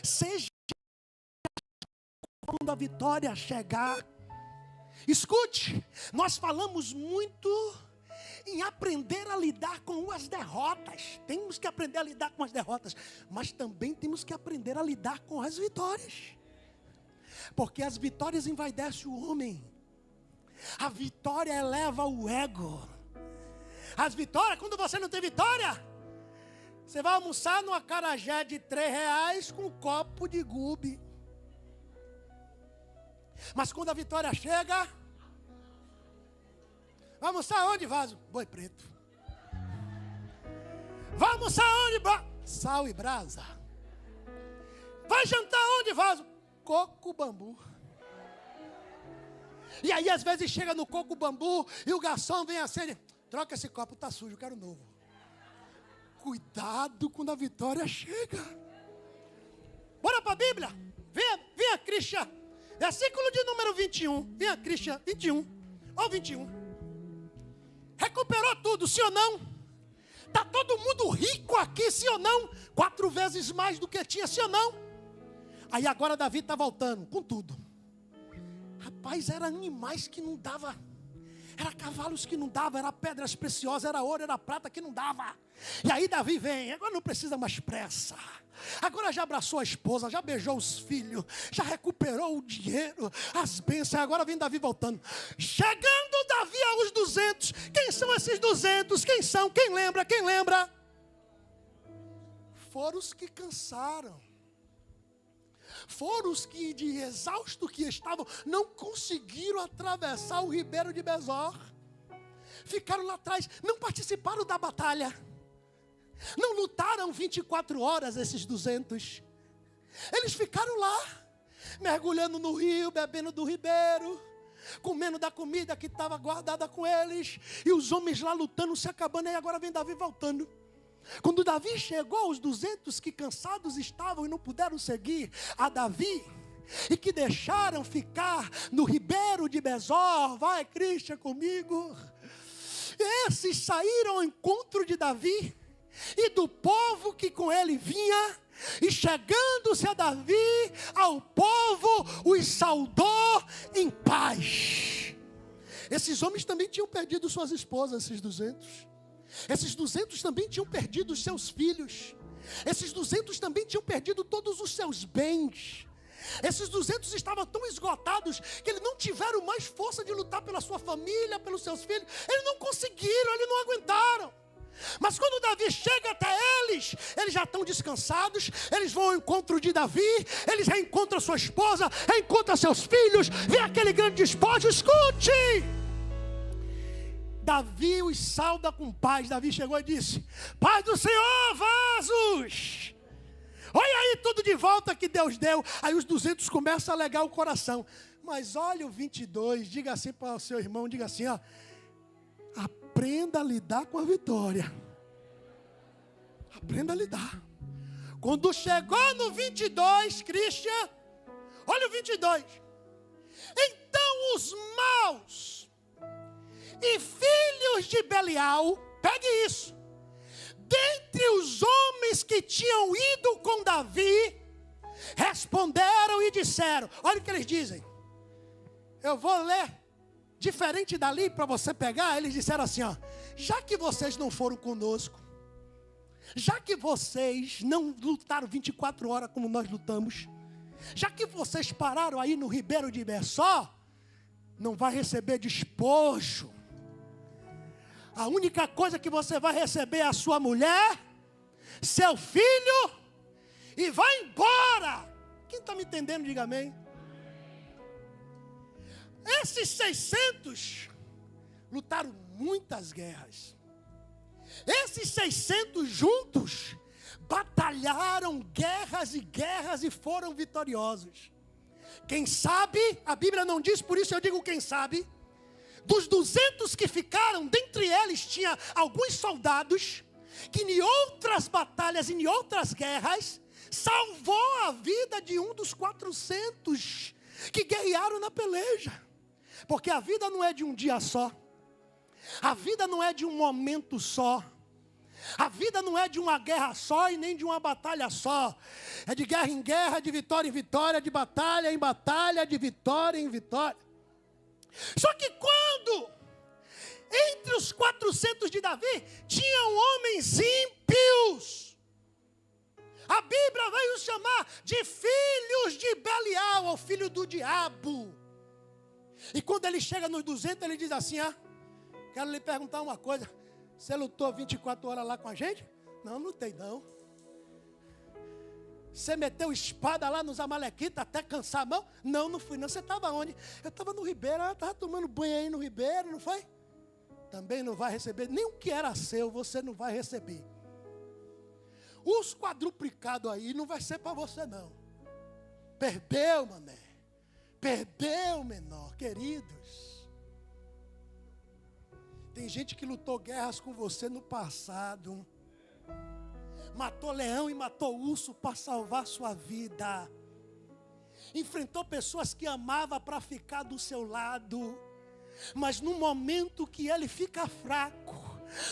Seja quando a vitória chegar. Escute, nós falamos muito em aprender a lidar com as derrotas. Temos que aprender a lidar com as derrotas, mas também temos que aprender a lidar com as vitórias. Porque as vitórias envaidecem o homem. A vitória eleva o ego. As vitórias, quando você não tem vitória, você vai almoçar numa acarajé de R$3 com um copo de gube. Mas quando a vitória chega, vai almoçar onde, vaso? Boi preto. Vai almoçar onde? Sal e brasa. Vai jantar onde, vaso? Coco bambu. E aí às vezes chega no coco bambu e o garçom vem assim, troca esse copo, tá sujo, quero novo. Cuidado quando a vitória chega. Bora para a Bíblia. Venha, Cristian. Versículo de número 21. Venha, Cristian, 21. Ó 21. Recuperou tudo, sim ou não? Está todo mundo rico aqui, sim ou não? 4 vezes mais do que tinha, sim ou não? Aí agora Davi está voltando com tudo. Rapaz, eram animais que não dava. Era cavalos que não dava, era pedras preciosas, era ouro, era prata que não dava. E aí Davi vem, agora não precisa mais pressa. Agora já abraçou a esposa, já beijou os filhos, já recuperou o dinheiro, as bênçãos. Agora vem Davi voltando. Chegando Davi aos 200. Quem são esses 200? Quem são? Quem lembra? Quem lembra? Foram os que cansaram. Foram os que, de exausto que estavam, não conseguiram atravessar o ribeiro de Besor. Ficaram lá atrás, não participaram da batalha. Não lutaram 24 horas esses 200. Eles ficaram lá, mergulhando no rio, bebendo do ribeiro, comendo da comida que estava guardada com eles. E os homens lá lutando, se acabando, e agora vem Davi voltando. Quando Davi chegou aos 200 que cansados estavam e não puderam seguir a Davi, e que deixaram ficar no ribeiro de Besor, vai, Cristian, comigo. Esses saíram ao encontro de Davi e do povo que com ele vinha, e chegando-se a Davi, ao povo os saudou em paz. Esses homens também tinham perdido suas esposas, esses 200. Esses 200 também tinham perdido os seus filhos. Esses 200 também tinham perdido todos os seus bens. Esses 200 estavam tão esgotados que eles não tiveram mais força de lutar pela sua família, pelos seus filhos. Eles não conseguiram, eles não aguentaram. Mas quando Davi chega até eles, eles já estão descansados. Eles vão ao encontro de Davi, eles reencontram sua esposa, reencontram seus filhos, vê aquele grande despojo. Escute! Davi os sauda com paz. Davi chegou e disse: paz do Senhor, vasos. Olha aí tudo de volta que Deus deu. Aí os 200 começam a alegar o coração. Mas olha o 22, diga assim para o seu irmão, diga assim, ó: aprenda a lidar com a vitória. Aprenda a lidar. Quando chegou no 22, Cristian, olha o 22. Então os maus e filhos de Belial, pegue isso, dentre os homens que tinham ido com Davi, responderam e disseram, olha o que eles dizem. Eu vou ler diferente dali para você pegar. Eles disseram assim, ó: já que vocês não foram conosco, já que vocês não lutaram 24 horas como nós lutamos, já que vocês pararam aí no ribeiro de Besor, não vai receber despojo. A única coisa que você vai receber é a sua mulher, seu filho e vai embora. Quem está me entendendo, diga amém. Esses 600 lutaram muitas guerras. Esses 600 juntos batalharam guerras e foram vitoriosos. Quem sabe, a Bíblia não diz, por isso eu digo quem sabe, dos 200 que ficaram, dentre eles tinha alguns soldados que em outras batalhas, em outras guerras, salvou a vida de um dos 400 que guerrearam na peleja. Porque a vida não é de um dia só. A vida não é de um momento só. A vida não é de uma guerra só e nem de uma batalha só. É de guerra em guerra, de vitória em vitória, de batalha em batalha, de vitória em vitória. Só que quando, entre os 400 de Davi, tinham homens ímpios, a Bíblia veio chamar de filhos de Belial, ou filho do diabo. E quando ele chega nos 200, ele diz assim, quero lhe perguntar uma coisa. Você lutou 24 horas lá com a gente? Não, não lutei não. Você meteu espada lá nos amalequitas até cansar a mão? Não, não fui não. Você estava onde? Eu estava no Ribeiro, eu estava tomando banho aí no Ribeiro, não foi? Também não vai receber, nem o que era seu você não vai receber. Os quadruplicados aí não vai ser para você não. Perdeu, mané. Perdeu, menor, queridos. Tem gente que lutou guerras com você no passado. Matou leão e matou urso para salvar sua vida. Enfrentou pessoas que amava para ficar do seu lado. Mas no momento que ele fica fraco,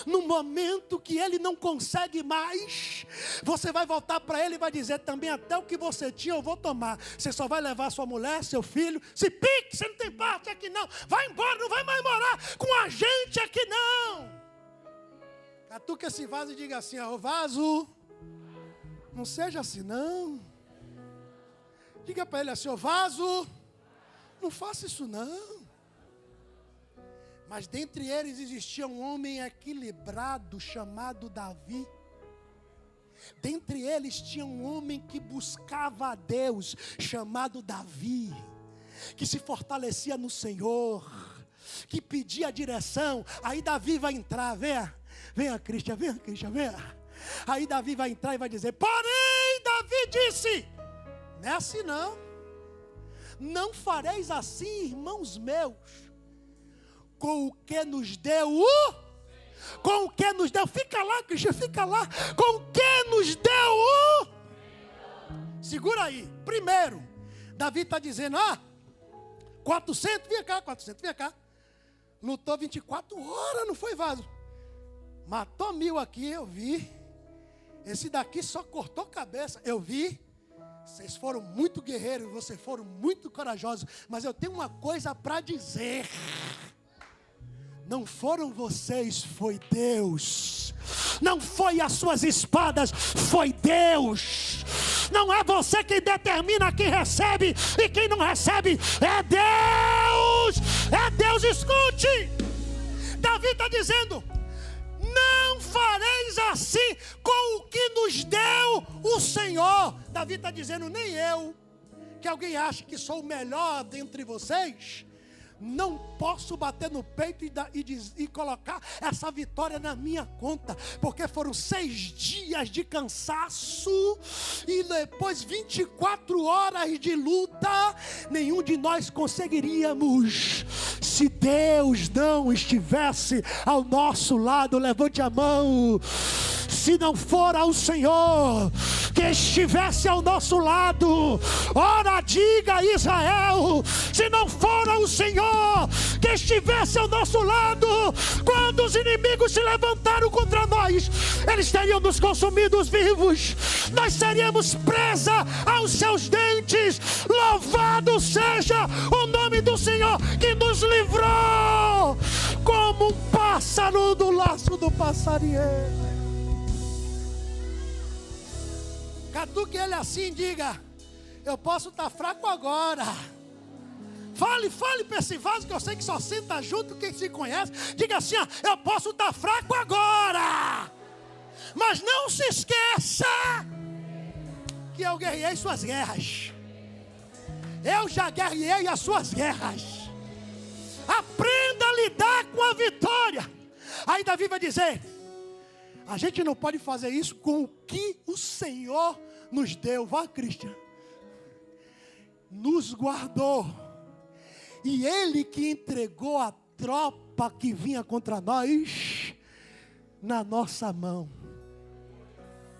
no momento que ele não consegue mais, você vai voltar para ele e vai dizer também, até o que você tinha eu vou tomar. Você só vai levar sua mulher, seu filho, se pique, você não tem parte aqui não. Vai embora, não vai mais morar com a gente aqui não. Catuca esse vaso e diga assim, ô vaso, não seja assim não. Diga para ele assim, ô vaso, não faça isso não. Mas dentre eles existia um homem equilibrado chamado Davi. Dentre eles tinha um homem que buscava a Deus chamado Davi, que se fortalecia no Senhor, que pedia direção. Aí Davi vai entrar, venha Cristian, venha. Aí Davi vai entrar e vai dizer, porém Davi disse, não é assim não fareis assim, irmãos meus, com o que nos deu com o que nos deu, fica lá Cristian, fica lá, com o que nos deu segura aí, primeiro, Davi está dizendo, 400, vem cá, lutou 24 horas, não foi vaso, matou 1000 aqui, eu vi, esse daqui só cortou cabeça, eu vi, vocês foram muito guerreiros, vocês foram muito corajosos, mas eu tenho uma coisa para dizer, não foram vocês, foi Deus. Não foi as suas espadas, foi Deus. Não é você quem determina quem recebe e quem não recebe, é Deus. É Deus, escute. Davi está dizendo, não fareis assim com o que nos deu o Senhor. Davi está dizendo, nem eu, que alguém acha que sou o melhor dentre vocês, não posso bater no peito e colocar essa vitória na minha conta, porque foram 6 dias de cansaço e depois 24 horas de luta. Nenhum de nós conseguiríamos se Deus não estivesse ao nosso lado. Levante a mão. Se não for ao Senhor que estivesse ao nosso lado, ora diga Israel, se não for ao Senhor que estivesse ao nosso lado, quando os inimigos se levantaram contra nós, eles teriam nos consumido vivos, nós seríamos presa aos seus dentes. Louvado seja o nome do Senhor que nos livrou como um pássaro do laço do passarinheiro. Catuque ele assim, diga, eu posso estar fraco agora. Fale para esse vaso que eu sei que só senta junto quem se conhece. Diga assim, eu posso estar fraco agora, mas não Não se esqueça que eu guerreei suas guerras. Eu já guerreei as suas guerras. Aprenda a lidar com a vitória. Aí Davi vai dizer: a gente não pode fazer isso com o que o Senhor nos deu. Vá, Cristian. Nos guardou. E Ele que entregou a tropa que vinha contra nós na nossa mão.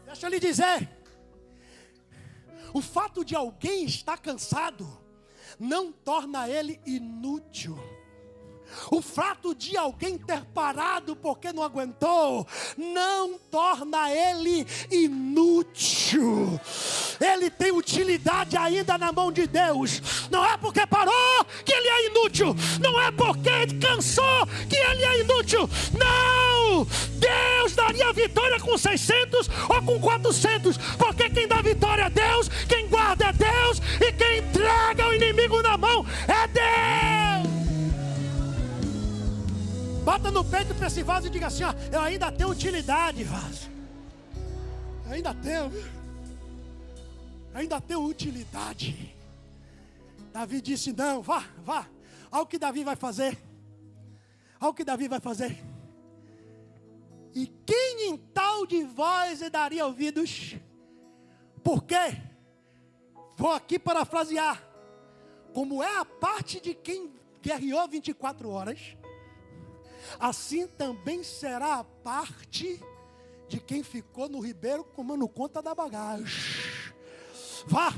Deixa eu lhe dizer, o fato de alguém estar cansado não torna ele inútil. O fato de alguém ter parado porque não aguentou não torna ele inútil. Ele tem utilidade ainda na mão de Deus. Não é porque parou que ele é inútil. Não é porque cansou que ele é inútil. Não! Deus daria vitória com 600 ou com 400. Porque quem dá vitória é Deus, quem guarda é Deus, e quem entrega o inimigo na mão é Deus. Bata no peito para esse vaso e diga assim: ó, eu ainda tenho utilidade, vaso. Eu ainda tenho utilidade. Davi disse: não, vá. Olha o que Davi vai fazer. E quem em tal de vós lhe daria ouvidos? Por quê? Vou aqui parafrasear. Como é a parte de quem guerreou 24 horas, assim também será a parte de quem ficou no ribeiro comendo conta da bagagem. Vá.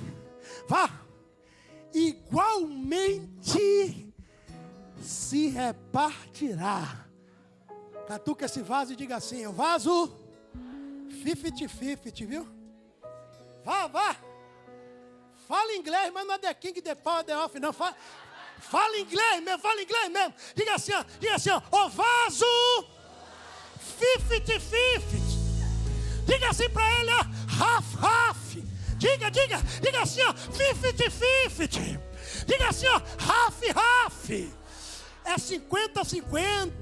Igualmente se repartirá. Catuca esse vaso e diga assim: o vaso 50-50, viu? Vá. Fala inglês, mas não é the king, the power, the off, não. Fala inglês mesmo. Diga assim, ó, o vaso 50-50. Diga assim para ele, ó, half. Diga assim, ó, 50-50. Diga assim, ó, half. É 50-50.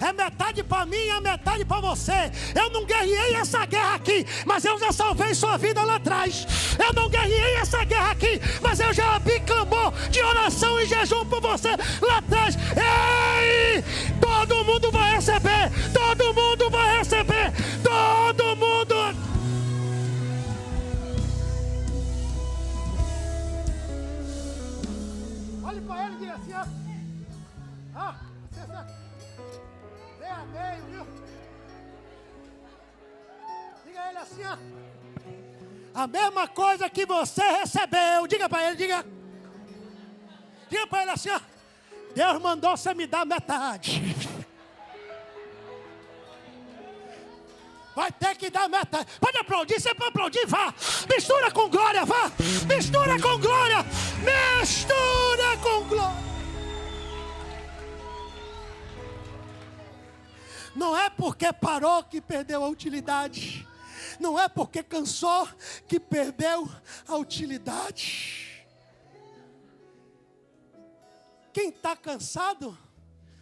É metade para mim, é metade para você. Eu não guerreei essa guerra aqui, mas eu já salvei sua vida lá atrás. Eu não guerreei essa guerra aqui, mas eu já abri clamor de oração e jejum por você lá atrás. Ei! Todo mundo vai receber. Todo mundo. Olhe para ele e diga assim, ó. Vem a meio, viu? Diga a ele assim, ó. A mesma coisa que você recebeu. Diga para ele, diga para ele assim, ó. Deus mandou você me dar metade. Vai ter que dar metade. Pode aplaudir, você pode aplaudir, vá. Mistura com glória, vá. Mistura com glória. Não é porque parou que perdeu a utilidade. Não é porque cansou que perdeu a utilidade. Quem está cansado,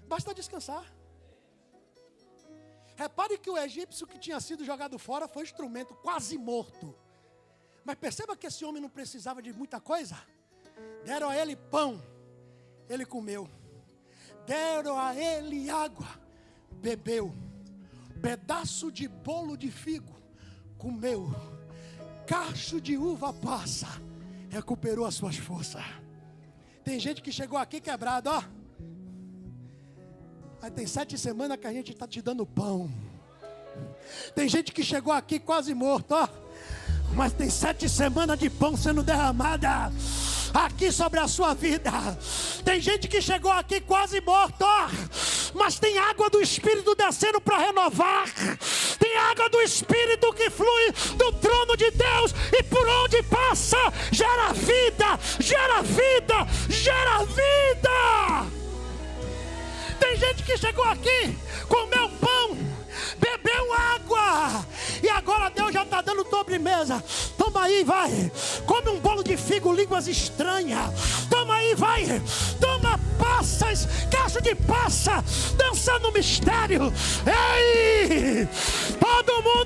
basta descansar. Repare que o egípcio que tinha sido jogado fora foi instrumento, quase morto. Mas perceba que esse homem não precisava de muita coisa. Deram a ele pão, ele comeu. Deram a ele água, bebeu. Pedaço de bolo de figo, comeu. Cacho de uva passa, recuperou as suas forças. Tem gente que chegou aqui quebrado, ó. Mas tem 7 semanas que a gente está te dando pão. Tem gente que chegou aqui quase morto, ó. Mas tem 7 semanas de pão sendo derramada aqui sobre a sua vida. Tem gente que chegou aqui quase morto, ó. Mas tem água do Espírito descendo para renovar. Tem água do Espírito que flui do trono de Deus. E por onde passa, gera vida. Tem gente que chegou aqui, comeu pão, bebeu água, e agora Deus já está dando sobremesa. Toma aí, vai. Come um bolo de figo, línguas estranhas. Toma aí, vai. Toma passas, cacho de passa, dança no mistério. Ei! Todo mundo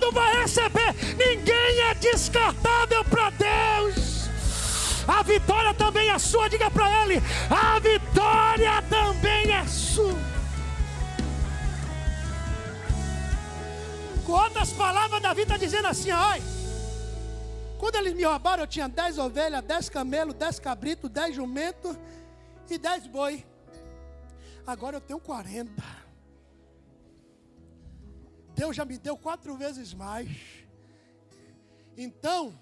A vitória também é sua. Diga para ele: a vitória também é sua. Com outras palavras, Davi está dizendo assim: olha, quando eles me roubaram, eu tinha 10 ovelhas, 10 camelos, 10 cabritos, 10 jumentos e 10 boi. Agora eu tenho 40. Deus já me deu 4 vezes mais. Então,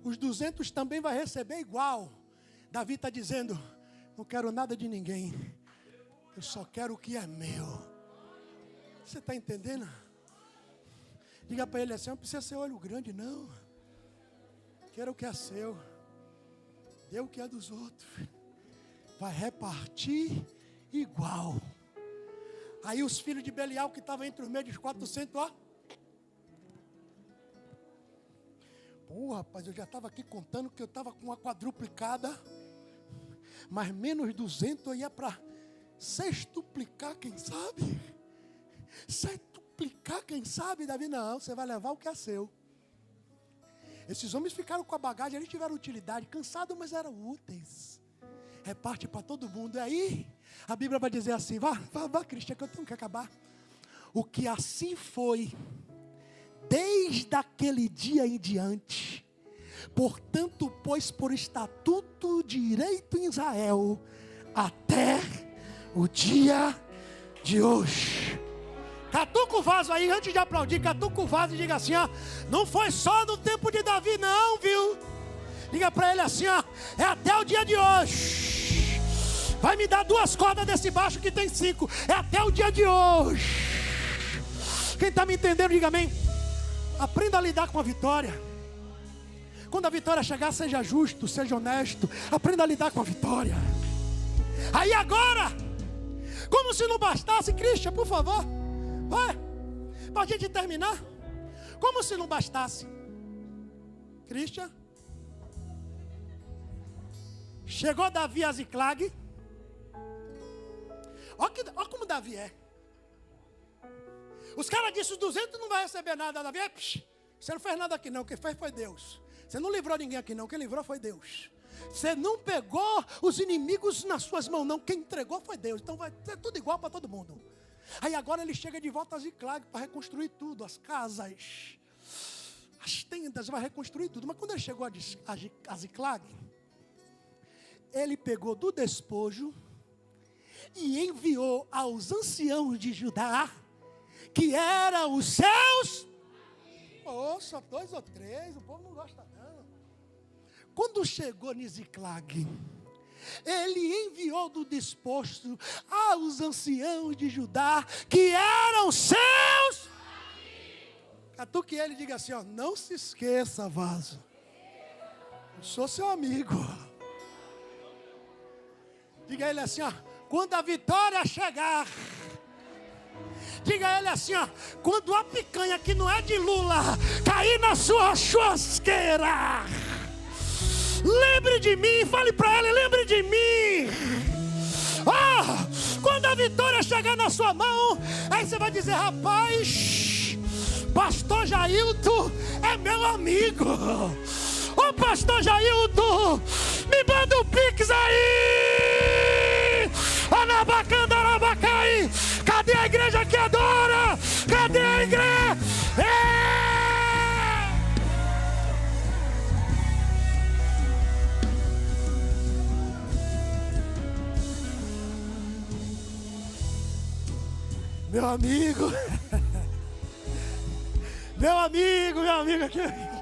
os 200 também vai receber igual. Davi está dizendo: não quero nada de ninguém. Eu só quero o que é meu. Você está entendendo? Diga para ele assim: não precisa ser olho grande, não. Quero o que é seu. Dê o que é dos outros. Vai repartir igual. Aí os filhos de Belial, que estavam entre os meios dos 400, ó. Pô, rapaz, eu já estava aqui contando que eu estava com uma quadruplicada. Mas menos 200 eu ia para sextuplicar, quem sabe? Sextuplicar, quem sabe, Davi? Não, você vai levar o que é seu. Esses homens ficaram com a bagagem, eles tiveram utilidade, cansados, mas eram úteis. Reparte para todo mundo. E aí, a Bíblia vai dizer assim: vá, Cristian, que eu tenho que acabar. O que assim foi, desde aquele dia em diante. Portanto, pois por estatuto direito em Israel, até o dia de hoje. Catuca o vaso aí, antes de aplaudir, catuca o vaso e diga assim: ó, não foi só no tempo de Davi não, viu? Diga para ele assim: ó, é até o dia de hoje. Vai me dar 2 cordas desse baixo que tem 5. É até o dia de hoje. Quem está me entendendo, diga amém. Aprenda a lidar com a vitória. Quando a vitória chegar, seja justo, seja honesto. Aprenda a lidar com a vitória. Aí agora, como se não bastasse, Cristian, por favor, vai, para a gente terminar. Como se não bastasse, Cristian, chegou Davi a Ziclag. Olha como Davi é. Os caras disseram: os 200 não vai receber nada. Davi: você não fez nada aqui não, quem fez foi Deus. Você não livrou ninguém aqui não, quem livrou foi Deus. Você não pegou os inimigos nas suas mãos não, quem entregou foi Deus. Então vai ser tudo igual para todo mundo. Aí agora ele chega de volta a Ziclag para reconstruir tudo, as casas, as tendas, vai reconstruir tudo. Mas quando ele chegou a Ziclag, ele pegou do despojo e enviou aos anciãos de Judá, que eram os seus. Só 2 ou 3, o povo não gosta não. Quando chegou em Ziclag, ele enviou do despojo aos anciãos de Judá, que eram seus. Catuque ele e diga assim: ó, não se esqueça, vaso, eu sou seu amigo. Diga a ele assim: ó, quando a vitória chegar. Diga a ele assim: ó, quando a picanha que não é de Lula cair na sua churrasqueira, lembre de mim. Fale para ele: lembre de mim. Quando a vitória chegar na sua mão, aí você vai dizer: rapaz, pastor Jailton é meu amigo. Ô pastor Jailton, me manda um pix aí. Anabacanda, Anabacai. Cadê a igreja que adora? Cadê a igreja? Meu amigo. Meu amigo aqui.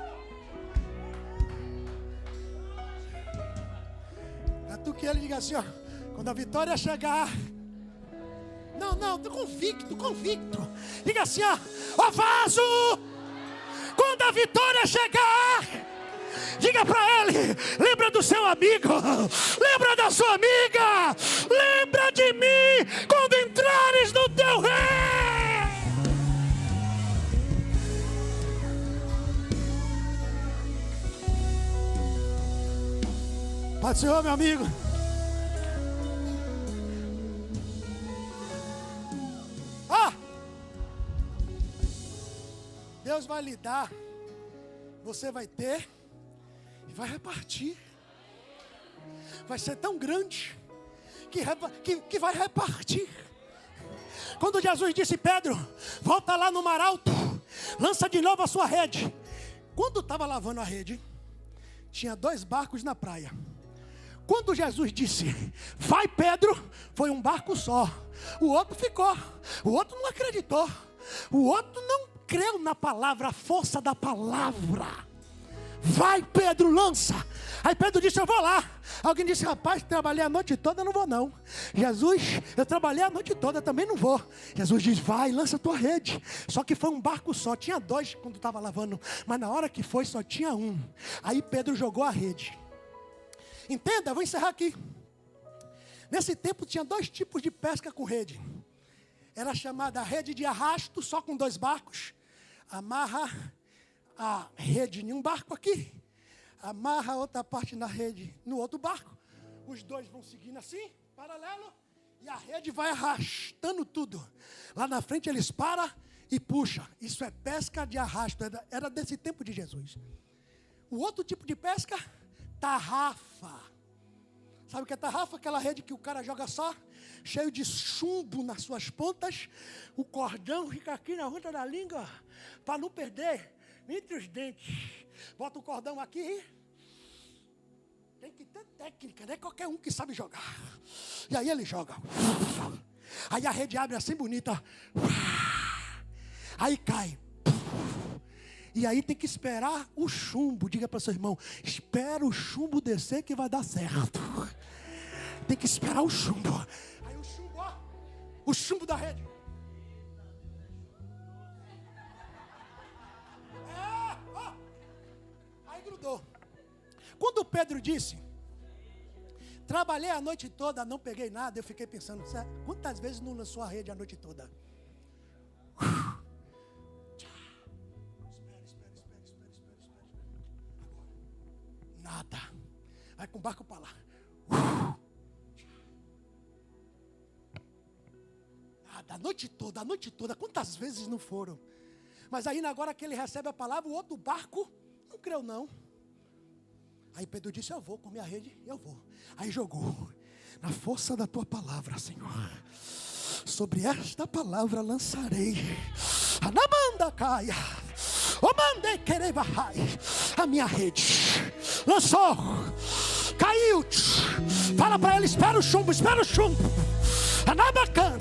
Que ele diga assim: ó, quando a vitória chegar. Não, tô convicto. Diga assim: ó vaso, quando a vitória chegar, diga para ele: lembra do seu amigo, lembra da sua amiga, lembra de mim quando entrares no teu reino. Pai do Senhor, meu amigo. Deus vai lhe dar, você vai ter e vai repartir. vai ser tão grande que vai repartir. Quando Jesus disse: Pedro, volta lá no mar alto, lança de novo a sua rede. Quando estava lavando a rede, tinha 2 barcos na praia. Quando Jesus disse: vai Pedro, foi um barco só. O outro ficou, o outro não acreditou, o outro não creu na palavra, a força da palavra. Vai Pedro, lança. Aí Pedro disse: eu vou lá. Alguém disse: rapaz, trabalhei a noite toda, não vou não. Jesus, eu trabalhei a noite toda, também não vou. Jesus diz: vai, lança a tua rede. Só que foi um barco só, tinha 2 quando estava lavando, mas na hora que foi só tinha 1. Aí Pedro jogou a rede. Entenda, vou encerrar aqui. Nesse tempo tinha 2 tipos de pesca com rede. Era chamada rede de arrasto, só com 2 barcos. Amarra a rede em um barco aqui, amarra a outra parte na rede no outro barco. Os 2 vão seguindo assim, paralelo, e a rede vai arrastando tudo. Lá na frente eles param e puxam. Isso é pesca de arrasto, era desse tempo de Jesus. O outro tipo de pesca, tarrafa. Sabe o que é tarrafa? Aquela rede que o cara joga só, cheio de chumbo nas suas pontas. O cordão fica aqui na ponta da língua, para não perder entre os dentes. Bota o cordão aqui. Tem que ter técnica, não é qualquer um que sabe jogar. E aí ele joga. Aí a rede abre assim bonita. Aí cai. E aí tem que esperar o chumbo. Diga para seu irmão: espera o chumbo descer que vai dar certo. Tem que esperar o chumbo. Aí o chumbo, ó, o chumbo da rede. Ó. Aí grudou. Quando Pedro disse: trabalhei a noite toda, não peguei nada, eu fiquei pensando: quantas vezes não lançou a rede a noite toda? Nada. Vai com o barco para lá. Nada, a noite toda. Quantas vezes não foram? Mas aí agora que ele recebe a palavra, o outro barco não creu não. Aí Pedro disse: eu vou com minha rede, eu vou. Aí jogou. Na força da tua palavra, Senhor, sobre esta palavra lançarei. Anamanda caia. O mandei querer barrar a minha rede. Lançou. Caiu. Fala para ele: espera o chumbo. Anabacana.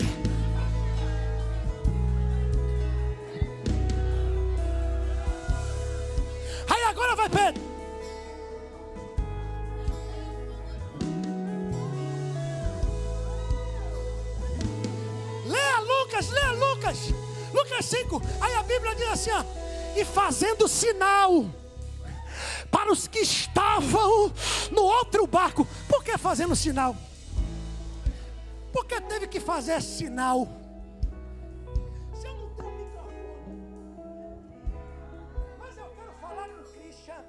Aí agora vai Pedro. Leia Lucas. Lucas 5. Aí a Bíblia diz assim, ó: e fazendo sinal para os que estavam no outro barco. Por que fazendo sinal? Porque teve que fazer sinal. Se eu não tenho microfone, mas eu quero falar com o Christian.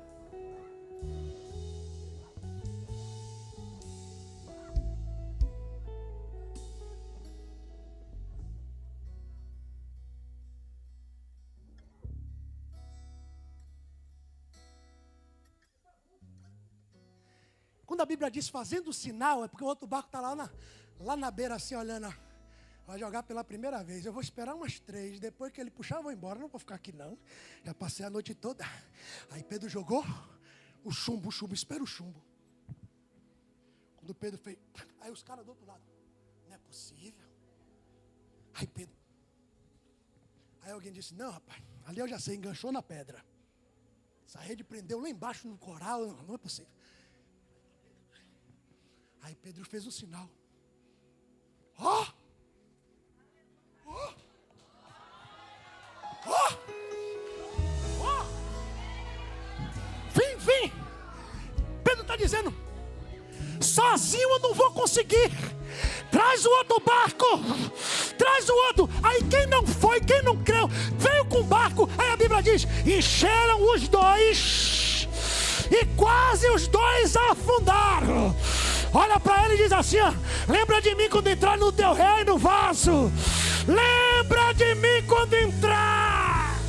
Quando a Bíblia diz fazendo sinal, é porque o outro barco está lá na beira assim olhando. Vai jogar pela primeira vez. Eu vou esperar umas 3. Depois que ele puxar, eu vou embora. Não vou ficar aqui não. Já passei a noite toda. Aí Pedro jogou o chumbo. Espera o chumbo. Quando Pedro fez, aí os caras do outro lado: não é possível. Aí Pedro. Aí alguém disse: não, rapaz, ali eu já sei, enganchou na pedra. Essa rede prendeu lá embaixo no coral. Não é possível. Aí Pedro fez o sinal. Ó! Vem! Pedro está dizendo: sozinho eu não vou conseguir. Traz o outro barco. Traz o outro. Aí quem não foi, quem não creu, veio com o barco. Aí a Bíblia diz: encheram os 2 e quase os 2 afundaram. Olha para ele e diz assim: ó, lembra de mim quando entrar no teu reino, vaso. Lembra de mim quando entrar.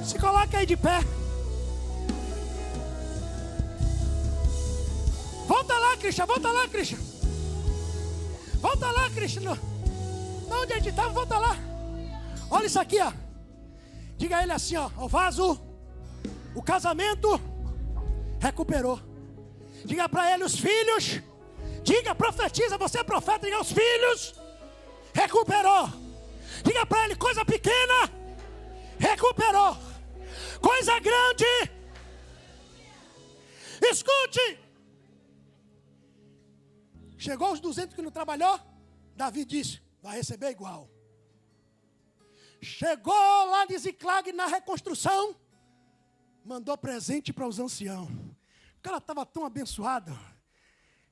Se coloca aí de pé. Cristian. Volta lá, Cristian. Volta lá, Cristian. Não, onde a gente estava, volta lá. Olha isso aqui, ó. Diga a ele assim, ó. O vaso, o casamento recuperou. Diga para ele os filhos. Diga, profetiza, você é profeta. Diga os filhos. Recuperou. Diga para ele, coisa pequena. Recuperou. Coisa grande. Escute. Chegou aos 200 que não trabalhou. Davi disse, vai receber igual. Chegou lá de Ziclag na reconstrução. Mandou presente para os anciãos. O cara estava tão abençoado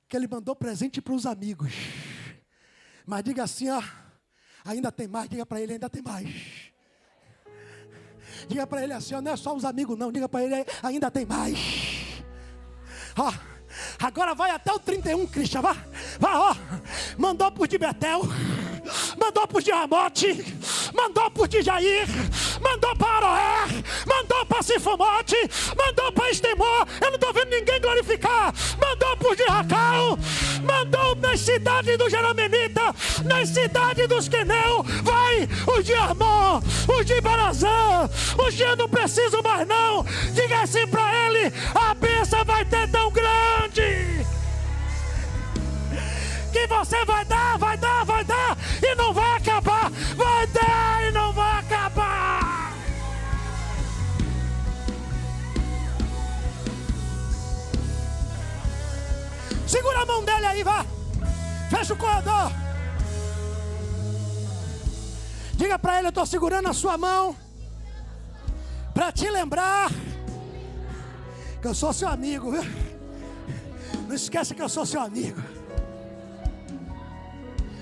que ele mandou presente para os amigos. Mas diga assim, ó, ainda tem mais. Diga para ele, ainda tem mais. Diga para ele assim, ó, não é só os amigos não. Diga para ele, ainda tem mais. Ó, agora vai até o 31, Cristian. Vai, ó. Mandou por de Betel. Mandou por de Ramote. Mandou por de Jair. Mandou para Aroé. Mandou para Sifomote. Mandou para Estemor. Eu não estou vendo ninguém glorificar. Mandou por de Racal. Mandou nas cidades do Jeramenita. Nas cidades dos Queneu. Vai, os de Armon. Os de Barazã. Os de eu não preciso mais não. Diga assim para ele. A bênção vai ter tão grande que você vai dar, vai dar, vai dar e não vai acabar. Vai dar e não vai acabar. Segura a mão dele aí, vá. Fecha o corredor. Diga para ele, eu estou segurando a sua mão para te lembrar que eu sou seu amigo, viu? Não esqueça que eu sou seu amigo.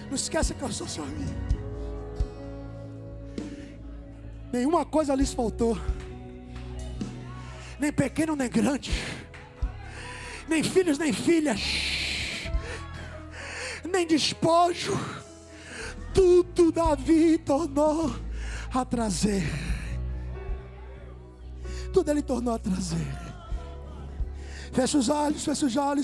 Não esqueça que eu sou seu amigo. Nenhuma coisa lhes faltou. Nem pequeno, nem grande. Nem filhos, nem filhas. Nem despojo. Tudo Davi tornou a trazer. Tudo ele tornou a trazer. Fecha os olhos,